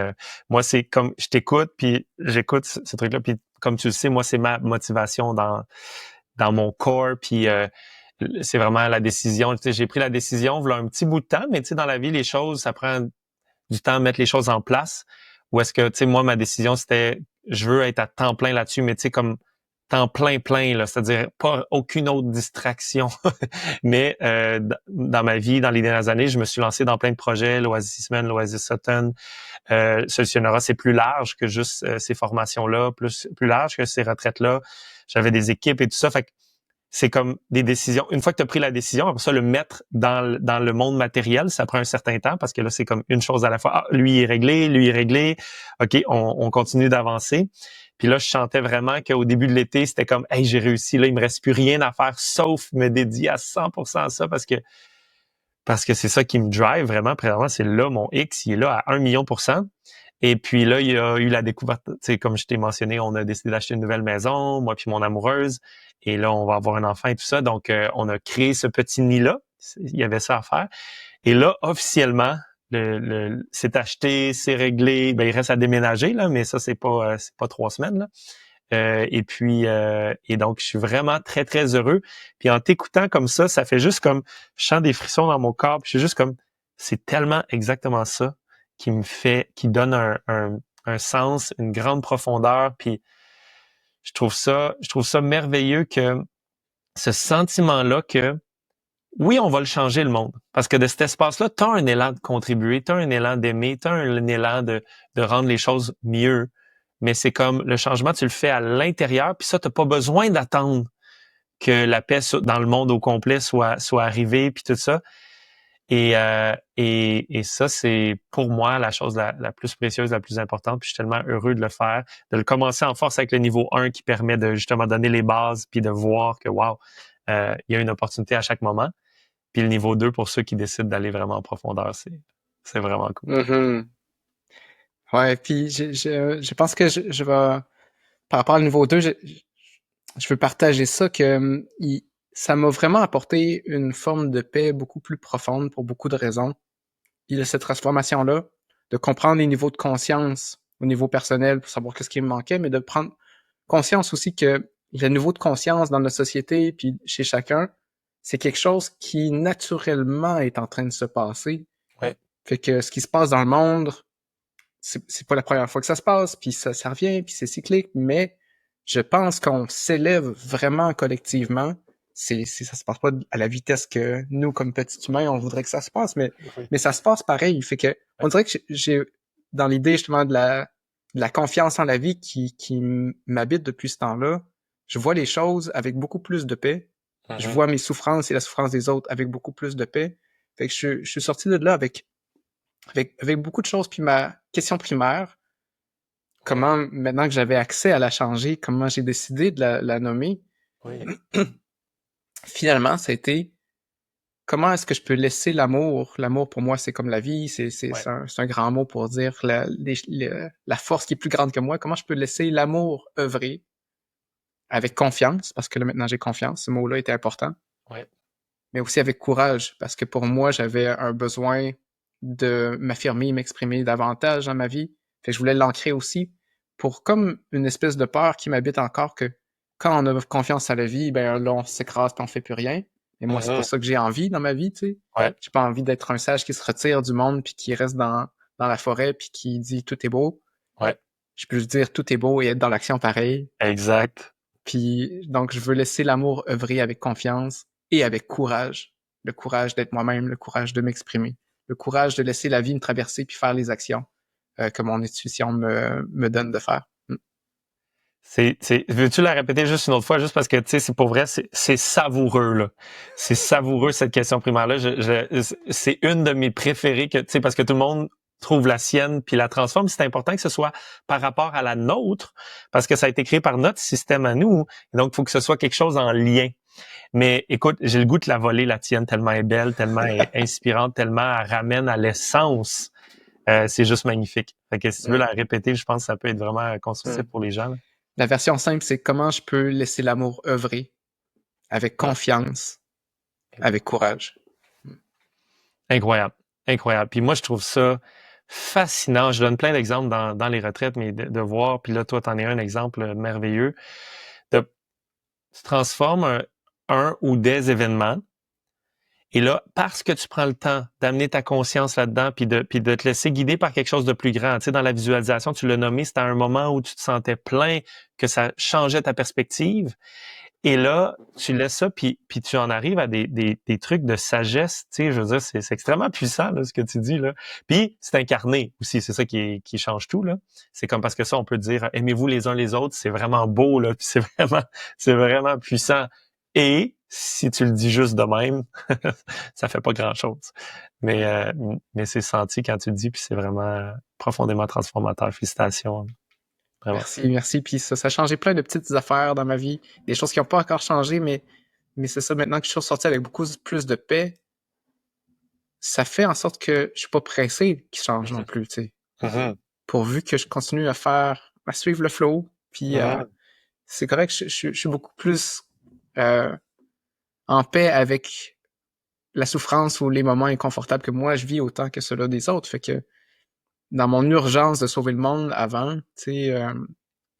moi c'est comme je t'écoute puis j'écoute ce truc-là puis comme tu le sais moi c'est ma motivation dans mon corps puis c'est vraiment la décision. Tu sais, j'ai pris la décision voilà un petit bout de temps mais tu sais dans la vie les choses ça prend du temps à mettre les choses en place. Ou est-ce que, tu sais, moi, ma décision, c'était, je veux être à temps plein là-dessus, mais tu sais, comme temps plein, là, c'est-à-dire pas aucune autre distraction. Mais dans ma vie, dans les dernières années, je me suis lancé dans plein de projets, l'Oasis Men, l'Oasis Sutton. Solutionnera, c'est plus large que juste ces formations-là, plus large que ces retraites-là. J'avais des équipes et tout ça. Fait que c'est comme des décisions. Une fois que tu as pris la décision, après ça, le mettre dans le monde matériel, ça prend un certain temps parce que là, c'est comme une chose à la fois. Ah, lui est réglé. OK, on continue d'avancer. Puis là, je sentais vraiment qu'au début de l'été, c'était comme, hey, j'ai réussi. Là, il me reste plus rien à faire sauf me dédier à 100% à ça parce que c'est ça qui me drive vraiment. Présentement, c'est là, mon X, il est là à 1 million %. Et puis là, il y a eu la découverte, tu sais, comme je t'ai mentionné, on a décidé d'acheter une nouvelle maison, moi puis mon amoureuse. Et là, on va avoir un enfant et tout ça. Donc, on a créé ce petit nid-là. Il y avait ça à faire. Et là, officiellement, c'est acheté, c'est réglé. Ben, il reste à déménager, là, mais ça, c'est pas 3 semaines, là. Et donc, je suis vraiment très, très heureux. Puis en t'écoutant comme ça fait juste comme, je sens des frissons dans mon corps. Puis je suis juste comme, c'est tellement exactement ça qui donne un sens, une grande profondeur. Puis je trouve ça merveilleux que ce sentiment-là que, oui, on va le changer, le monde. Parce que de cet espace-là, tu as un élan de contribuer, tu as un élan d'aimer, tu as un élan de rendre les choses mieux. Mais c'est comme le changement, tu le fais à l'intérieur, puis ça, tu n'as pas besoin d'attendre que la paix dans le monde au complet soit arrivée, puis tout ça. Et ça, c'est pour moi la chose la plus précieuse, la plus importante. Puis je suis tellement heureux de le faire, de le commencer en force avec le niveau 1 qui permet de justement donner les bases, puis de voir que, wow, il y a une opportunité à chaque moment. Puis le niveau 2 pour ceux qui décident d'aller vraiment en profondeur, c'est vraiment cool. Mhm. Ouais, puis je pense que je vais, par rapport au niveau 2, je veux partager ça, que ça m'a vraiment apporté une forme de paix beaucoup plus profonde pour beaucoup de raisons. Il y a cette transformation-là, de comprendre les niveaux de conscience au niveau personnel pour savoir qu'est-ce qui me manquait, mais de prendre conscience aussi que le niveau de conscience dans notre société puis chez chacun, c'est quelque chose qui naturellement est en train de se passer. Ouais. Fait que ce qui se passe dans le monde, c'est pas la première fois que ça se passe, puis ça revient, puis c'est cyclique, mais je pense qu'on s'élève vraiment collectivement. Ça se passe pas à la vitesse que nous, comme petits humains, on voudrait que ça se passe, mais ça se passe pareil. Fait que, on dirait que j'ai, dans l'idée, justement, de la confiance en la vie qui m'habite depuis ce temps-là, je vois les choses avec beaucoup plus de paix. Je vois mes souffrances et la souffrance des autres avec beaucoup plus de paix. Fait que je suis sorti de là avec beaucoup de choses. Puis ma question primaire, comment, maintenant que j'avais accès à la changer, comment j'ai décidé de la nommer, Oui. finalement, ça a été comment est-ce que je peux laisser l'amour? L'amour, pour moi, c'est comme la vie, Ouais. c'est un grand mot pour dire la force qui est plus grande que moi. Comment je peux laisser l'amour œuvrer avec confiance, parce que là, maintenant, j'ai confiance. Ce mot-là était important. Ouais. Mais aussi avec courage, parce que pour moi, j'avais un besoin de m'affirmer, m'exprimer davantage dans ma vie. Fait que je voulais l'ancrer aussi pour comme une espèce de peur qui m'habite encore que quand on a confiance à la vie, ben là, on s'écrase puis on fait plus rien. Et moi, c'est pas ça que j'ai envie dans ma vie, tu sais. Ouais. J'ai pas envie d'être un sage qui se retire du monde puis qui reste dans la forêt puis qui dit tout est beau. Ouais. Je peux juste dire tout est beau et être dans l'action pareil. Exact. Puis donc, je veux laisser l'amour œuvrer avec confiance et avec courage. Le courage d'être moi-même, le courage de m'exprimer, le courage de laisser la vie me traverser puis faire les actions que mon intuition me donne de faire. Veux-tu la répéter juste une autre fois, juste parce que, tu sais, c'est pour vrai, c'est savoureux, là. C'est savoureux, cette question primaire-là. C'est une de mes préférées que, tu sais, parce que tout le monde trouve la sienne puis la transforme. C'est important que ce soit par rapport à la nôtre, parce que ça a été créé par notre système à nous. Et donc, il faut que ce soit quelque chose en lien. Mais écoute, j'ai le goût de la voler, la tienne, tellement elle est belle, tellement elle est inspirante, tellement elle ramène à l'essence. C'est juste magnifique. Fait que si tu veux la répéter, je pense que ça peut être vraiment constructif pour les gens, là. La version simple, c'est comment je peux laisser l'amour œuvrer avec confiance, avec courage. Incroyable. Incroyable. Puis moi, je trouve ça fascinant. Je donne plein d'exemples dans les retraites, mais de voir, puis là, toi, t'en es un exemple merveilleux. Tu transformes un ou des événements. Et là, parce que tu prends le temps d'amener ta conscience là-dedans, puis de te laisser guider par quelque chose de plus grand. Tu sais, dans la visualisation, tu l'as nommé, c'était un moment où tu te sentais plein, que ça changeait ta perspective. Et là, tu laisses ça, puis tu en arrives à des trucs de sagesse. Tu sais, je veux dire, c'est extrêmement puissant, là, ce que tu dis, là. Puis, c'est incarné aussi, c'est ça qui change tout, là. C'est comme parce que ça, on peut dire, aimez-vous les uns les autres, c'est vraiment beau, là, puis c'est vraiment puissant. Et si tu le dis juste de même, ça fait pas grand-chose. Mais c'est senti quand tu le dis, puis c'est vraiment profondément transformateur. Félicitations, vraiment. Merci, merci. Puis ça a changé plein de petites affaires dans ma vie, des choses qui n'ont pas encore changé, mais c'est ça, maintenant que je suis ressorti avec beaucoup plus de paix, ça fait en sorte que je suis pas pressé qu'il change non plus, tu sais. Mhm. Pourvu que je continue à suivre le flow, puis c'est correct, je suis beaucoup plus en paix avec la souffrance ou les moments inconfortables que moi je vis autant que ceux-là des autres. Fait que dans mon urgence de sauver le monde avant, tu sais,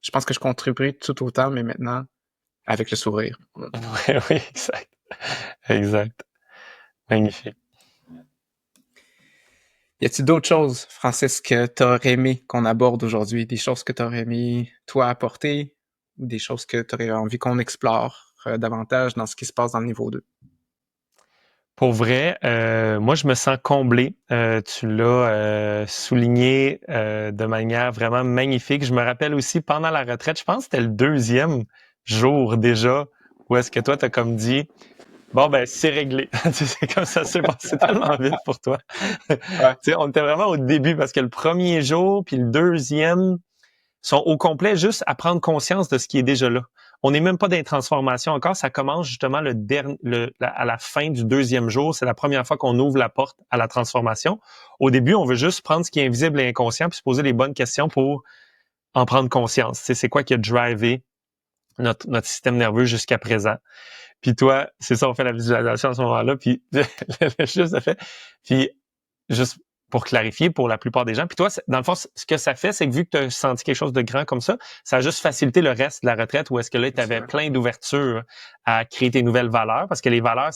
je pense que je contribuerai tout autant, mais maintenant avec le sourire. Oui, oui, exact. Exact. Magnifique. Y a-t-il d'autres choses, Francis, que t'aurais aimé qu'on aborde aujourd'hui? Des choses que t'aurais aimé, toi, apporter? Ou des choses que t'aurais envie qu'on explore davantage dans ce qui se passe dans le niveau 2? Pour vrai, moi, je me sens comblé. Tu l'as souligné de manière vraiment magnifique. Je me rappelle aussi, pendant la retraite, je pense que c'était le 2e jour déjà, où est-ce que toi, t'as comme dit, bon, ben, c'est réglé. C'est comme ça s'est passé tellement vite pour toi. Ouais. Tu sais, on était vraiment au début, parce que le premier jour, puis le 2e, sont au complet juste à prendre conscience de ce qui est déjà là. On n'est même pas dans les transformations encore. Ça commence justement à la fin du 2e jour. C'est la première fois qu'on ouvre la porte à la transformation. Au début, on veut juste prendre ce qui est invisible et inconscient puis se poser les bonnes questions pour en prendre conscience. C'est quoi qui a drivé notre système nerveux jusqu'à présent. Puis toi, c'est ça, on fait la visualisation à ce moment-là, puis juste fait. Puis juste pour clarifier pour la plupart des gens. Puis toi, dans le fond, ce que ça fait, c'est que vu que tu as senti quelque chose de grand comme ça a juste facilité le reste de la retraite où est-ce que là, tu avais plein d'ouverture à créer tes nouvelles valeurs. Parce que les valeurs,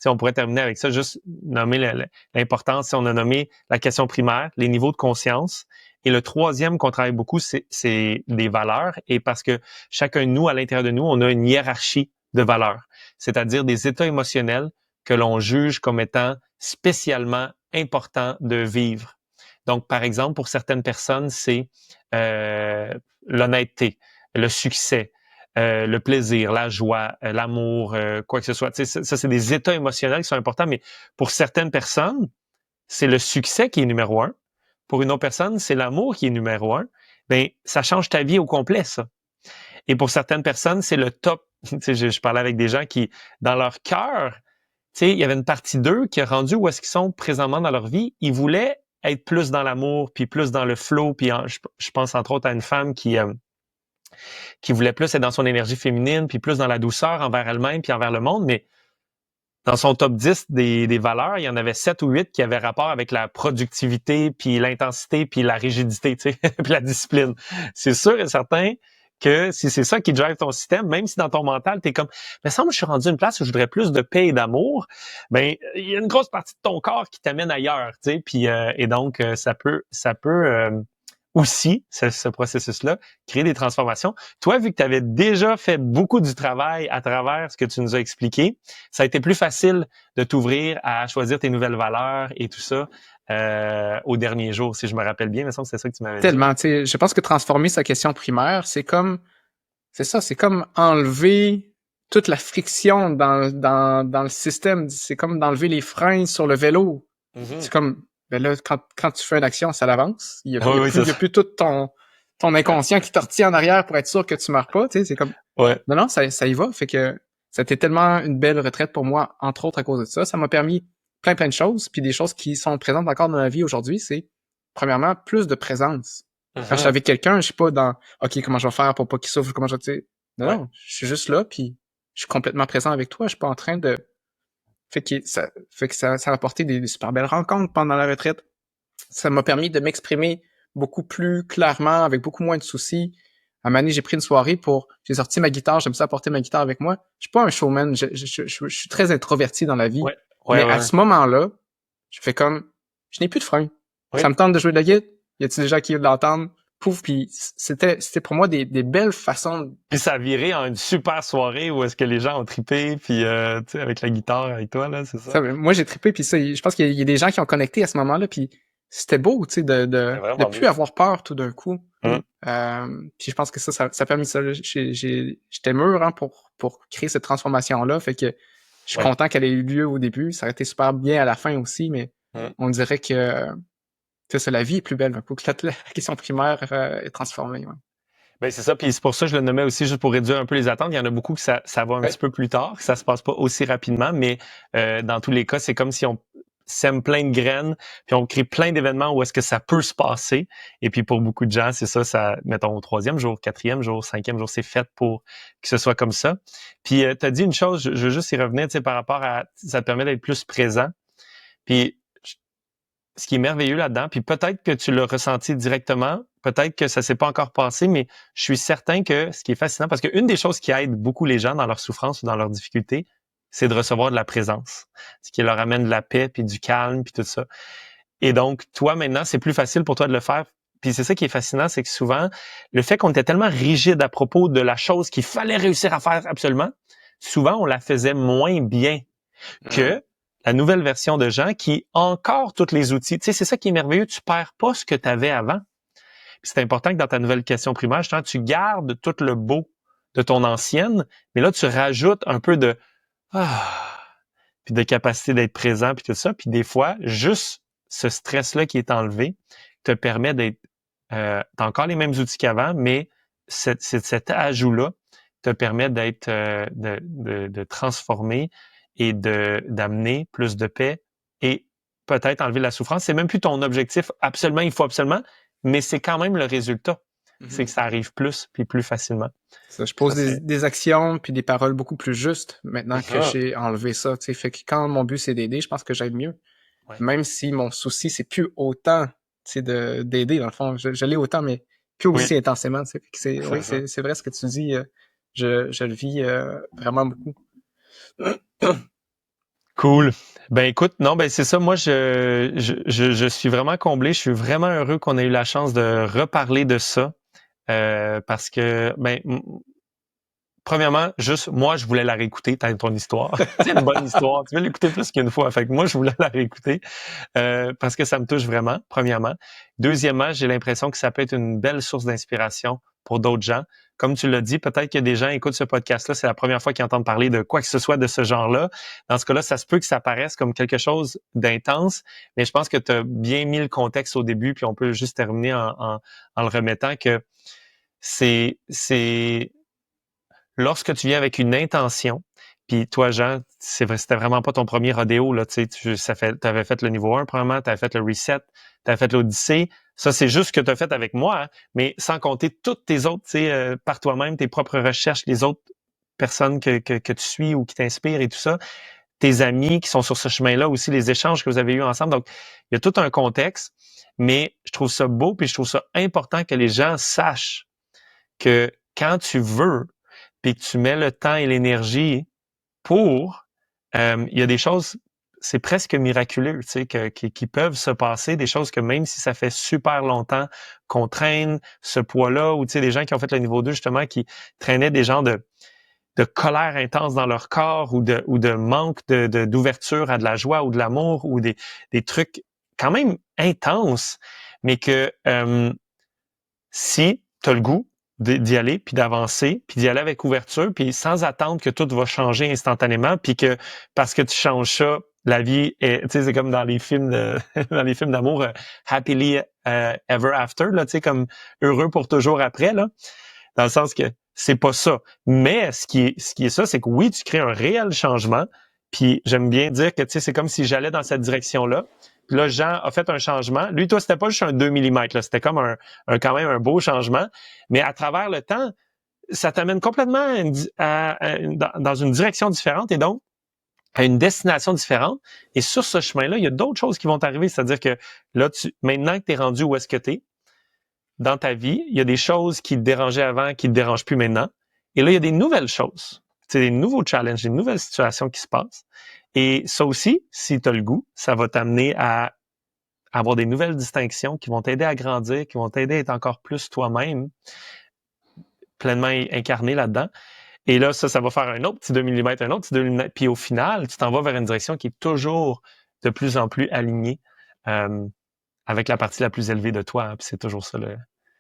on pourrait terminer avec ça, juste nommer l'importance. On a nommé la question primaire, les niveaux de conscience. Et le 3e qu'on travaille beaucoup, c'est des valeurs. Et parce que chacun de nous, à l'intérieur de nous, on a une hiérarchie de valeurs. C'est-à-dire des états émotionnels que l'on juge comme étant spécialement important de vivre. Donc, par exemple, pour certaines personnes, c'est l'honnêteté, le succès, le plaisir, la joie, l'amour, quoi que ce soit. Ça, c'est des états émotionnels qui sont importants, mais pour certaines personnes, c'est le succès qui est numéro 1. Pour une autre personne, c'est l'amour qui est numéro 1. Ben, ça change ta vie au complet, ça. Et pour certaines personnes, c'est le top. Je parlais avec des gens qui, dans leur cœur, il y avait une partie d'eux qui est rendue où est-ce qu'ils sont présentement dans leur vie. Ils voulaient être plus dans l'amour, puis plus dans le flow. Puis je pense entre autres à une femme qui voulait plus être dans son énergie féminine, puis plus dans la douceur envers elle-même, puis envers le monde. Mais dans son top 10 des valeurs, il y en avait 7 ou 8 qui avaient rapport avec la productivité, puis l'intensité, puis la rigidité, puis la discipline. C'est sûr et certain que si c'est ça qui drive ton système, même si dans ton mental, t'es comme, mais ça, moi, je suis rendu à une place où je voudrais plus de paix et d'amour, ben, il y a une grosse partie de ton corps qui t'amène ailleurs, tu sais, puis, et donc, ça peut aussi, ce processus-là, créer des transformations. Toi, vu que tu avais déjà fait beaucoup du travail à travers ce que tu nous as expliqué, ça a été plus facile de t'ouvrir à choisir tes nouvelles valeurs et tout ça au dernier jour, si je me rappelle bien. Il me semble que c'est ça que tu m'avais dit. Tellement, tu sais, je pense que transformer sa question primaire, c'est comme enlever toute la friction dans le système. C'est comme d'enlever les freins sur le vélo. Mm-hmm. C'est comme, ben là, quand tu fais une action, ça l'avance. Il y a plus tout ton inconscient qui te retient en arrière pour être sûr que tu meurs pas, tu sais, c'est comme, non, ça y va. Fait que c'était tellement une belle retraite pour moi, entre autres à cause de ça. Ça m'a permis plein de choses, puis des choses qui sont présentes encore dans ma vie aujourd'hui, c'est, premièrement, plus de présence. Quand je suis avec quelqu'un, je suis pas dans, OK, comment je vais faire pour pas qu'il souffre, comment je vais, tu sais, non, je suis juste là, puis je suis complètement présent avec toi, je suis pas en train de, fait que ça a apporté des super belles rencontres pendant la retraite. Ça m'a permis de m'exprimer beaucoup plus clairement, avec beaucoup moins de soucis. À un moment donné, j'ai pris une soirée j'ai sorti ma guitare, j'aime ça apporter ma guitare avec moi. Je suis pas un showman, je suis très introverti dans la vie. Mais à ce moment-là, je fais comme, je n'ai plus de frein. Ça me tente de jouer de la guitare. Y a-t-il des gens qui veulent l'entendre? Pouf, puis c'était pour moi des belles façons. Puis ça a viré en une super soirée où est-ce que les gens ont trippé, puis tu sais, avec la guitare avec toi, là, c'est ça? Moi, j'ai trippé, puis ça, je pense qu'il y a des gens qui ont connecté à ce moment-là, puis c'était beau, tu sais, de plus avoir peur tout d'un coup. Puis je pense que ça a permis ça. J'étais mûr, hein, pour créer cette transformation-là, fait que je suis content qu'elle ait eu lieu au début. Ça a été super bien à la fin aussi, mais on dirait que la vie est plus belle un coup que la question primaire est transformée. Ouais. Ben c'est ça, puis c'est pour ça que je le nommais aussi, juste pour réduire un peu les attentes. Il y en a beaucoup que ça va un petit peu plus tard, que ça se passe pas aussi rapidement, mais dans tous les cas, c'est comme si sème plein de graines, puis on crée plein d'événements où est-ce que ça peut se passer. Et puis pour beaucoup de gens, c'est ça, mettons au 3e jour, 4e jour, 5e jour, c'est fait pour que ce soit comme ça. Puis tu as dit une chose, je veux juste y revenir, tu sais, par rapport à, ça te permet d'être plus présent. Puis ce qui est merveilleux là-dedans, puis peut-être que tu l'as ressenti directement, peut-être que ça s'est pas encore passé, mais je suis certain que ce qui est fascinant, parce qu'une des choses qui aide beaucoup les gens dans leur souffrance ou dans leurs difficultés, c'est de recevoir de la présence, ce qui leur amène de la paix, puis du calme, puis tout ça. Et donc, toi, maintenant, c'est plus facile pour toi de le faire. Puis c'est ça qui est fascinant, c'est que souvent, le fait qu'on était tellement rigide à propos de la chose qu'il fallait réussir à faire absolument, souvent, on la faisait moins bien que la nouvelle version de Jean qui a encore tous les outils. Tu sais, c'est ça qui est merveilleux, tu perds pas ce que tu avais avant. Puis c'est important que dans ta nouvelle question primaire, justement, tu gardes tout le beau de ton ancienne, mais là, tu rajoutes un peu de puis de capacité d'être présent, puis tout ça. Puis des fois, juste ce stress-là qui est enlevé te permet d'être... t'as encore les mêmes outils qu'avant, mais cet ajout-là te permet d'être de transformer et d'amener plus de paix et peut-être enlever la souffrance. C'est même plus ton objectif absolument, il faut absolument, mais c'est quand même le résultat. C'est que ça arrive plus puis plus facilement. Ça, je pose des actions puis des paroles beaucoup plus justes maintenant que j'ai enlevé ça. Tu sais, fait que quand mon but c'est d'aider, je pense que j'aide mieux. Ouais. Même si mon souci c'est plus autant, tu sais, d'aider dans le fond, je l'ai autant, mais plus aussi intensément. Tu sais, c'est vrai ce que tu dis. Je le vis vraiment beaucoup. Cool. Ben écoute, non, ben c'est ça. Moi, je suis vraiment comblé. Je suis vraiment heureux qu'on ait eu la chance de reparler de ça. Parce que, ben, premièrement, juste, moi, je voulais la réécouter, ton histoire. C'est une bonne histoire. Tu veux l'écouter plus qu'une fois. Fait que moi, je voulais la réécouter parce que ça me touche vraiment, premièrement. Deuxièmement, j'ai l'impression que ça peut être une belle source d'inspiration pour d'autres gens. Comme tu l'as dit, peut-être que des gens écoutent ce podcast-là, c'est la première fois qu'ils entendent parler de quoi que ce soit de ce genre-là. Dans ce cas-là, ça se peut que ça paraisse comme quelque chose d'intense, mais je pense que tu as bien mis le contexte au début, puis on peut juste terminer en le remettant que c'est lorsque tu viens avec une intention, puis toi, Jean, c'est vrai, c'était vraiment pas ton premier rodéo, là, tu sais, t'avais fait le niveau 1, probablement, t'avais fait le reset, t'avais fait l'Odyssée. Ça, c'est juste ce que t'as fait avec moi, hein, mais sans compter toutes tes autres, tu sais, par toi-même, tes propres recherches, les autres personnes que tu suis ou qui t'inspirent et tout ça, tes amis qui sont sur ce chemin-là aussi, les échanges que vous avez eus ensemble. Donc, il y a tout un contexte, mais je trouve ça beau, puis je trouve ça important que les gens sachent que quand tu veux, puis que tu mets le temps et l'énergie pour, il y a des choses, c'est presque miraculeux, tu sais, qui peuvent se passer, des choses que même si ça fait super longtemps qu'on traîne ce poids-là, ou tu sais, des gens qui ont fait le niveau 2, justement, qui traînaient des genres de colère intense dans leur corps ou de manque d'ouverture à de la joie ou de l'amour ou des trucs quand même intenses, mais que si tu as le goût d'y aller, puis d'avancer, puis d'y aller avec ouverture, puis sans attendre que tout va changer instantanément, puis que parce que tu changes ça, la vie est, tu sais, c'est comme dans les films dans les films d'amour, happily ever after, là, tu sais, comme heureux pour toujours après, là, dans le sens que c'est pas ça. Mais ce qui est ça, c'est que oui, tu crées un réel changement, puis j'aime bien dire que, tu sais, c'est comme si j'allais dans cette direction-là. Puis là, Jean a fait un changement. Lui, toi, c'était pas juste un 2 mm, là, c'était comme quand même un beau changement. Mais à travers le temps, ça t'amène complètement dans une direction différente et donc à une destination différente. Et sur ce chemin-là, il y a d'autres choses qui vont t'arriver. C'est-à-dire que là, maintenant que tu es rendu où est-ce que tu es dans ta vie, il y a des choses qui te dérangeaient avant, qui te dérangent plus maintenant. Et là, il y a des nouvelles choses. C'est des nouveaux challenges, des nouvelles situations qui se passent. Et ça aussi, si tu as le goût, ça va t'amener à avoir des nouvelles distinctions qui vont t'aider à grandir, qui vont t'aider à être encore plus toi-même, pleinement incarné là-dedans. Et là, ça va faire un autre petit 2 mm, un autre petit 2 mm. Puis au final, tu t'en vas vers une direction qui est toujours de plus en plus alignée avec la partie la plus élevée de toi. Hein. Puis c'est toujours ça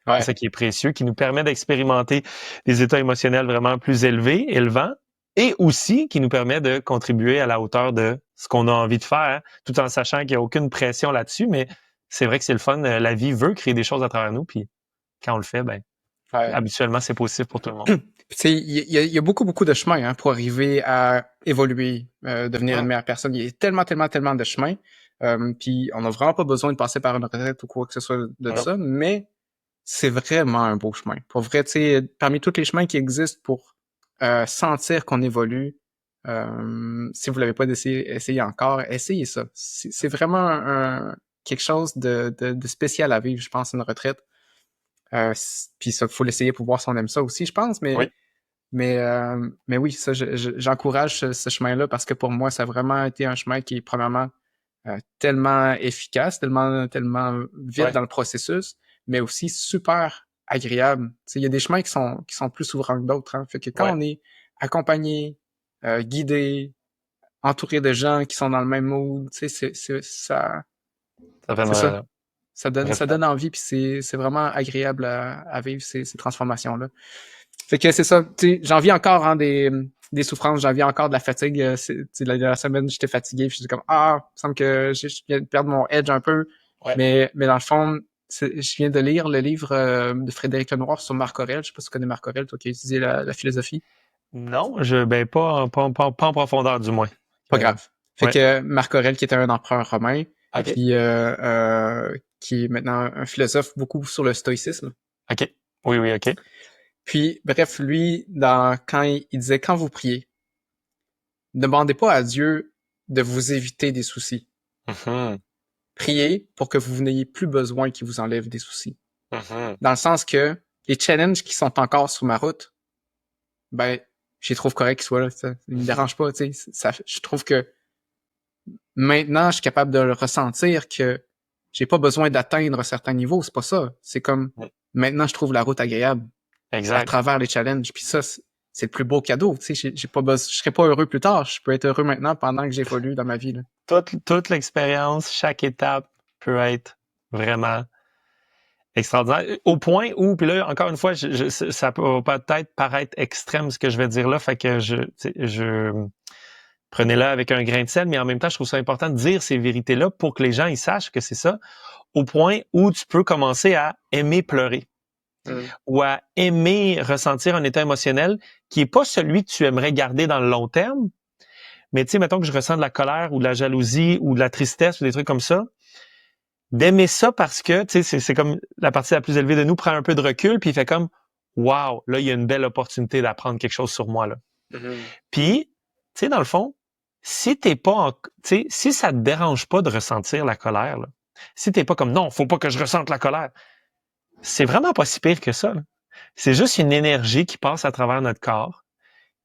c'est ça qui est précieux, qui nous permet d'expérimenter des états émotionnels vraiment plus élevants, et aussi qui nous permet de contribuer à la hauteur de ce qu'on a envie de faire, tout en sachant qu'il n'y a aucune pression là-dessus, mais c'est vrai que c'est le fun. La vie veut créer des choses à travers nous, puis quand on le fait, habituellement, c'est positif pour tout le monde. Tu sais, il y a beaucoup, beaucoup de chemins pour arriver à évoluer, devenir une meilleure personne. Il y a tellement de chemins. Puis on n'a vraiment pas besoin de passer par une retraite ou quoi que ce soit de Non. ça, mais c'est vraiment un beau chemin. Pour vrai, tu sais, parmi tous les chemins qui existent pour sentir qu'on évolue, si vous l'avez pas essayé encore, essayez ça. C'est vraiment quelque chose de spécial à vivre, je pense, une retraite. Puis ça, faut l'essayer pour voir si on aime ça aussi, je pense, Oui. mais oui, ça, j'encourage ce chemin-là parce que pour moi, ça a vraiment été un chemin qui est premièrement tellement efficace, tellement vite dans le processus, mais aussi super agréable. Il y a des chemins qui sont plus souverains que d'autres. Hein. Fait que quand on est accompagné, guidé, entouré de gens qui sont dans le même mood, ça fait ça. Ça donne envie, puis c'est vraiment agréable à vivre ces transformations-là. Fait que c'est ça. J'en vis encore des souffrances, j'en vis encore de la fatigue. La dernière semaine, j'étais fatigué, puis j'étais comme il me semble que je viens de perdre mon edge un peu. Ouais. Mais dans le fond, je viens de lire le livre de Frédéric Lenoir sur Marc Aurèle. Je sais pas si tu connais Marc Aurèle, toi qui as étudié la philosophie. Non, pas en profondeur du moins. Pas grave. Fait que Marc Aurèle, qui était un empereur romain, Okay. puis qui est maintenant un philosophe beaucoup sur le stoïcisme. OK. Oui, OK. Puis, bref, lui, quand il disait, quand vous priez, ne demandez pas à Dieu de vous éviter des soucis. Mm-hmm. Priez pour que vous n'ayez plus besoin qu'il vous enlève des soucis. Mm-hmm. Dans le sens que les challenges qui sont encore sur ma route, ben, je les trouve corrects qu'ils soient là. Ça ne me dérange pas, tu sais. Je trouve que maintenant, je suis capable de le ressentir que j'ai pas besoin d'atteindre un certain niveau. C'est pas ça. C'est comme, maintenant, je trouve la route agréable. Exact. À travers les challenges. Puis ça, c'est le plus beau cadeau. Tu sais, je serais pas heureux plus tard. Je peux être heureux maintenant pendant que j'évolue dans ma vie. Là. Toute l'expérience, chaque étape peut être vraiment extraordinaire. Au point où, puis là, encore une fois, ça peut peut-être paraître extrême ce que je vais dire là, fait que je prenez-le avec un grain de sel, mais en même temps, je trouve ça important de dire ces vérités-là pour que les gens ils sachent que c'est ça, au point où tu peux commencer à aimer pleurer. Ou à aimer ressentir un état émotionnel qui est pas celui que tu aimerais garder dans le long terme, mais tu sais, mettons que je ressens de la colère ou de la jalousie ou de la tristesse ou des trucs comme ça, d'aimer ça parce que, tu sais, c'est comme la partie la plus élevée de nous prend un peu de recul puis il fait comme, wow, là, il y a une belle opportunité d'apprendre quelque chose sur moi, là. Mm-hmm. Puis, tu sais, dans le fond, si t'es pas, tu sais, si ça te dérange pas de ressentir la colère, là, si t'es pas comme, non, faut pas que je ressente la colère, c'est vraiment pas si pire que ça. Là. C'est juste une énergie qui passe à travers notre corps,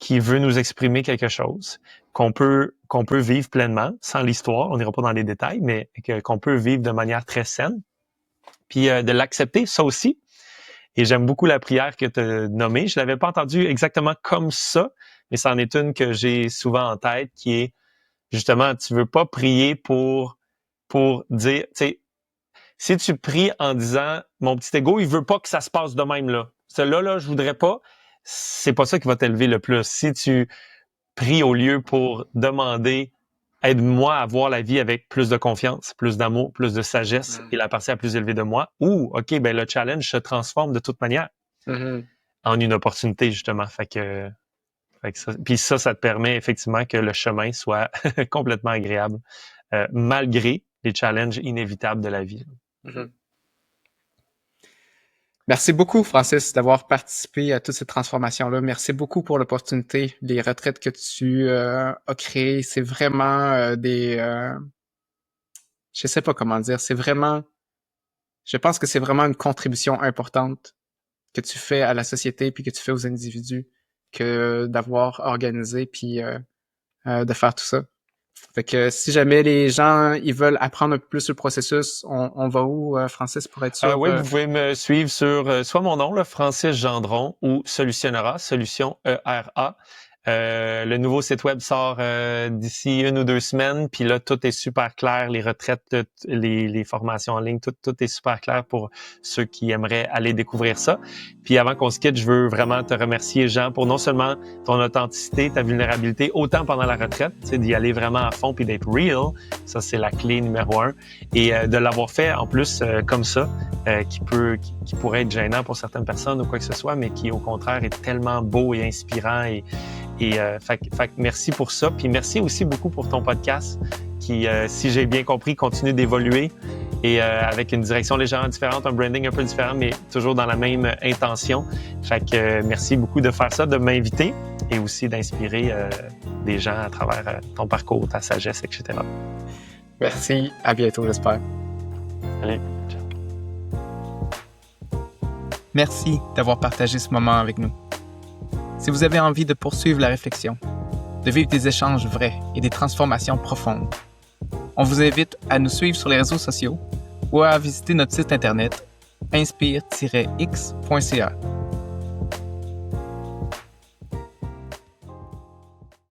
qui veut nous exprimer quelque chose, qu'on peut vivre pleinement, sans l'histoire, on n'ira pas dans les détails, mais qu'on peut vivre de manière très saine. Puis de l'accepter, ça aussi. Et j'aime beaucoup la prière que tu as nommée. Je l'avais pas entendue exactement comme ça, mais c'en est une que j'ai souvent en tête, qui est justement, tu veux pas prier pour dire, tu sais, si tu pries en disant « Mon petit ego, il veut pas que ça se passe de même là. Là, je voudrais pas », c'est pas ça qui va t'élever le plus. Si tu pries au lieu pour demander « Aide-moi à voir la vie avec plus de confiance, plus d'amour, plus de sagesse et la partie la plus élevée de moi », ou « OK, ben le challenge se transforme de toute manière en une opportunité justement. » Fait que ça, puis ça te permet effectivement que le chemin soit complètement agréable malgré les challenges inévitables de la vie. Mm-hmm. Merci beaucoup, Francis, d'avoir participé à toute cette transformation-là. Merci beaucoup pour l'opportunité. Les retraites que tu as créées, c'est vraiment je sais pas comment dire, je pense que c'est vraiment une contribution importante que tu fais à la société puis que tu fais aux individus que d'avoir organisé puis de faire tout ça. Fait que si jamais les gens ils veulent apprendre un peu plus sur le processus, on va où, Francis, pour être sûr? Oui, vous pouvez me suivre sur soit mon nom, là, Francis Gendron, ou Solutionnera, Solution ERA. Le nouveau site web sort d'ici 1 ou 2 semaines, puis là, tout est super clair, les retraites, les formations en ligne, tout est super clair pour ceux qui aimeraient aller découvrir ça. Puis avant qu'on se quitte, je veux vraiment te remercier, Jean, pour non seulement ton authenticité, ta vulnérabilité, autant pendant la retraite, tu sais, d'y aller vraiment à fond puis d'être real, ça c'est la clé numéro 1, et de l'avoir fait en plus comme ça, qui pourrait être gênant pour certaines personnes ou quoi que ce soit, mais qui au contraire est tellement beau et inspirant fait que merci pour ça. Puis merci aussi beaucoup pour ton podcast qui, si j'ai bien compris, continue d'évoluer et avec une direction légèrement différente, un branding un peu différent, mais toujours dans la même intention. Fait que merci beaucoup de faire ça, de m'inviter et aussi d'inspirer des gens à travers ton parcours, ta sagesse, etc. Merci, à bientôt, j'espère. Salut. Merci d'avoir partagé ce moment avec nous. Si vous avez envie de poursuivre la réflexion, de vivre des échanges vrais et des transformations profondes, on vous invite à nous suivre sur les réseaux sociaux ou à visiter notre site internet inspire-x.ca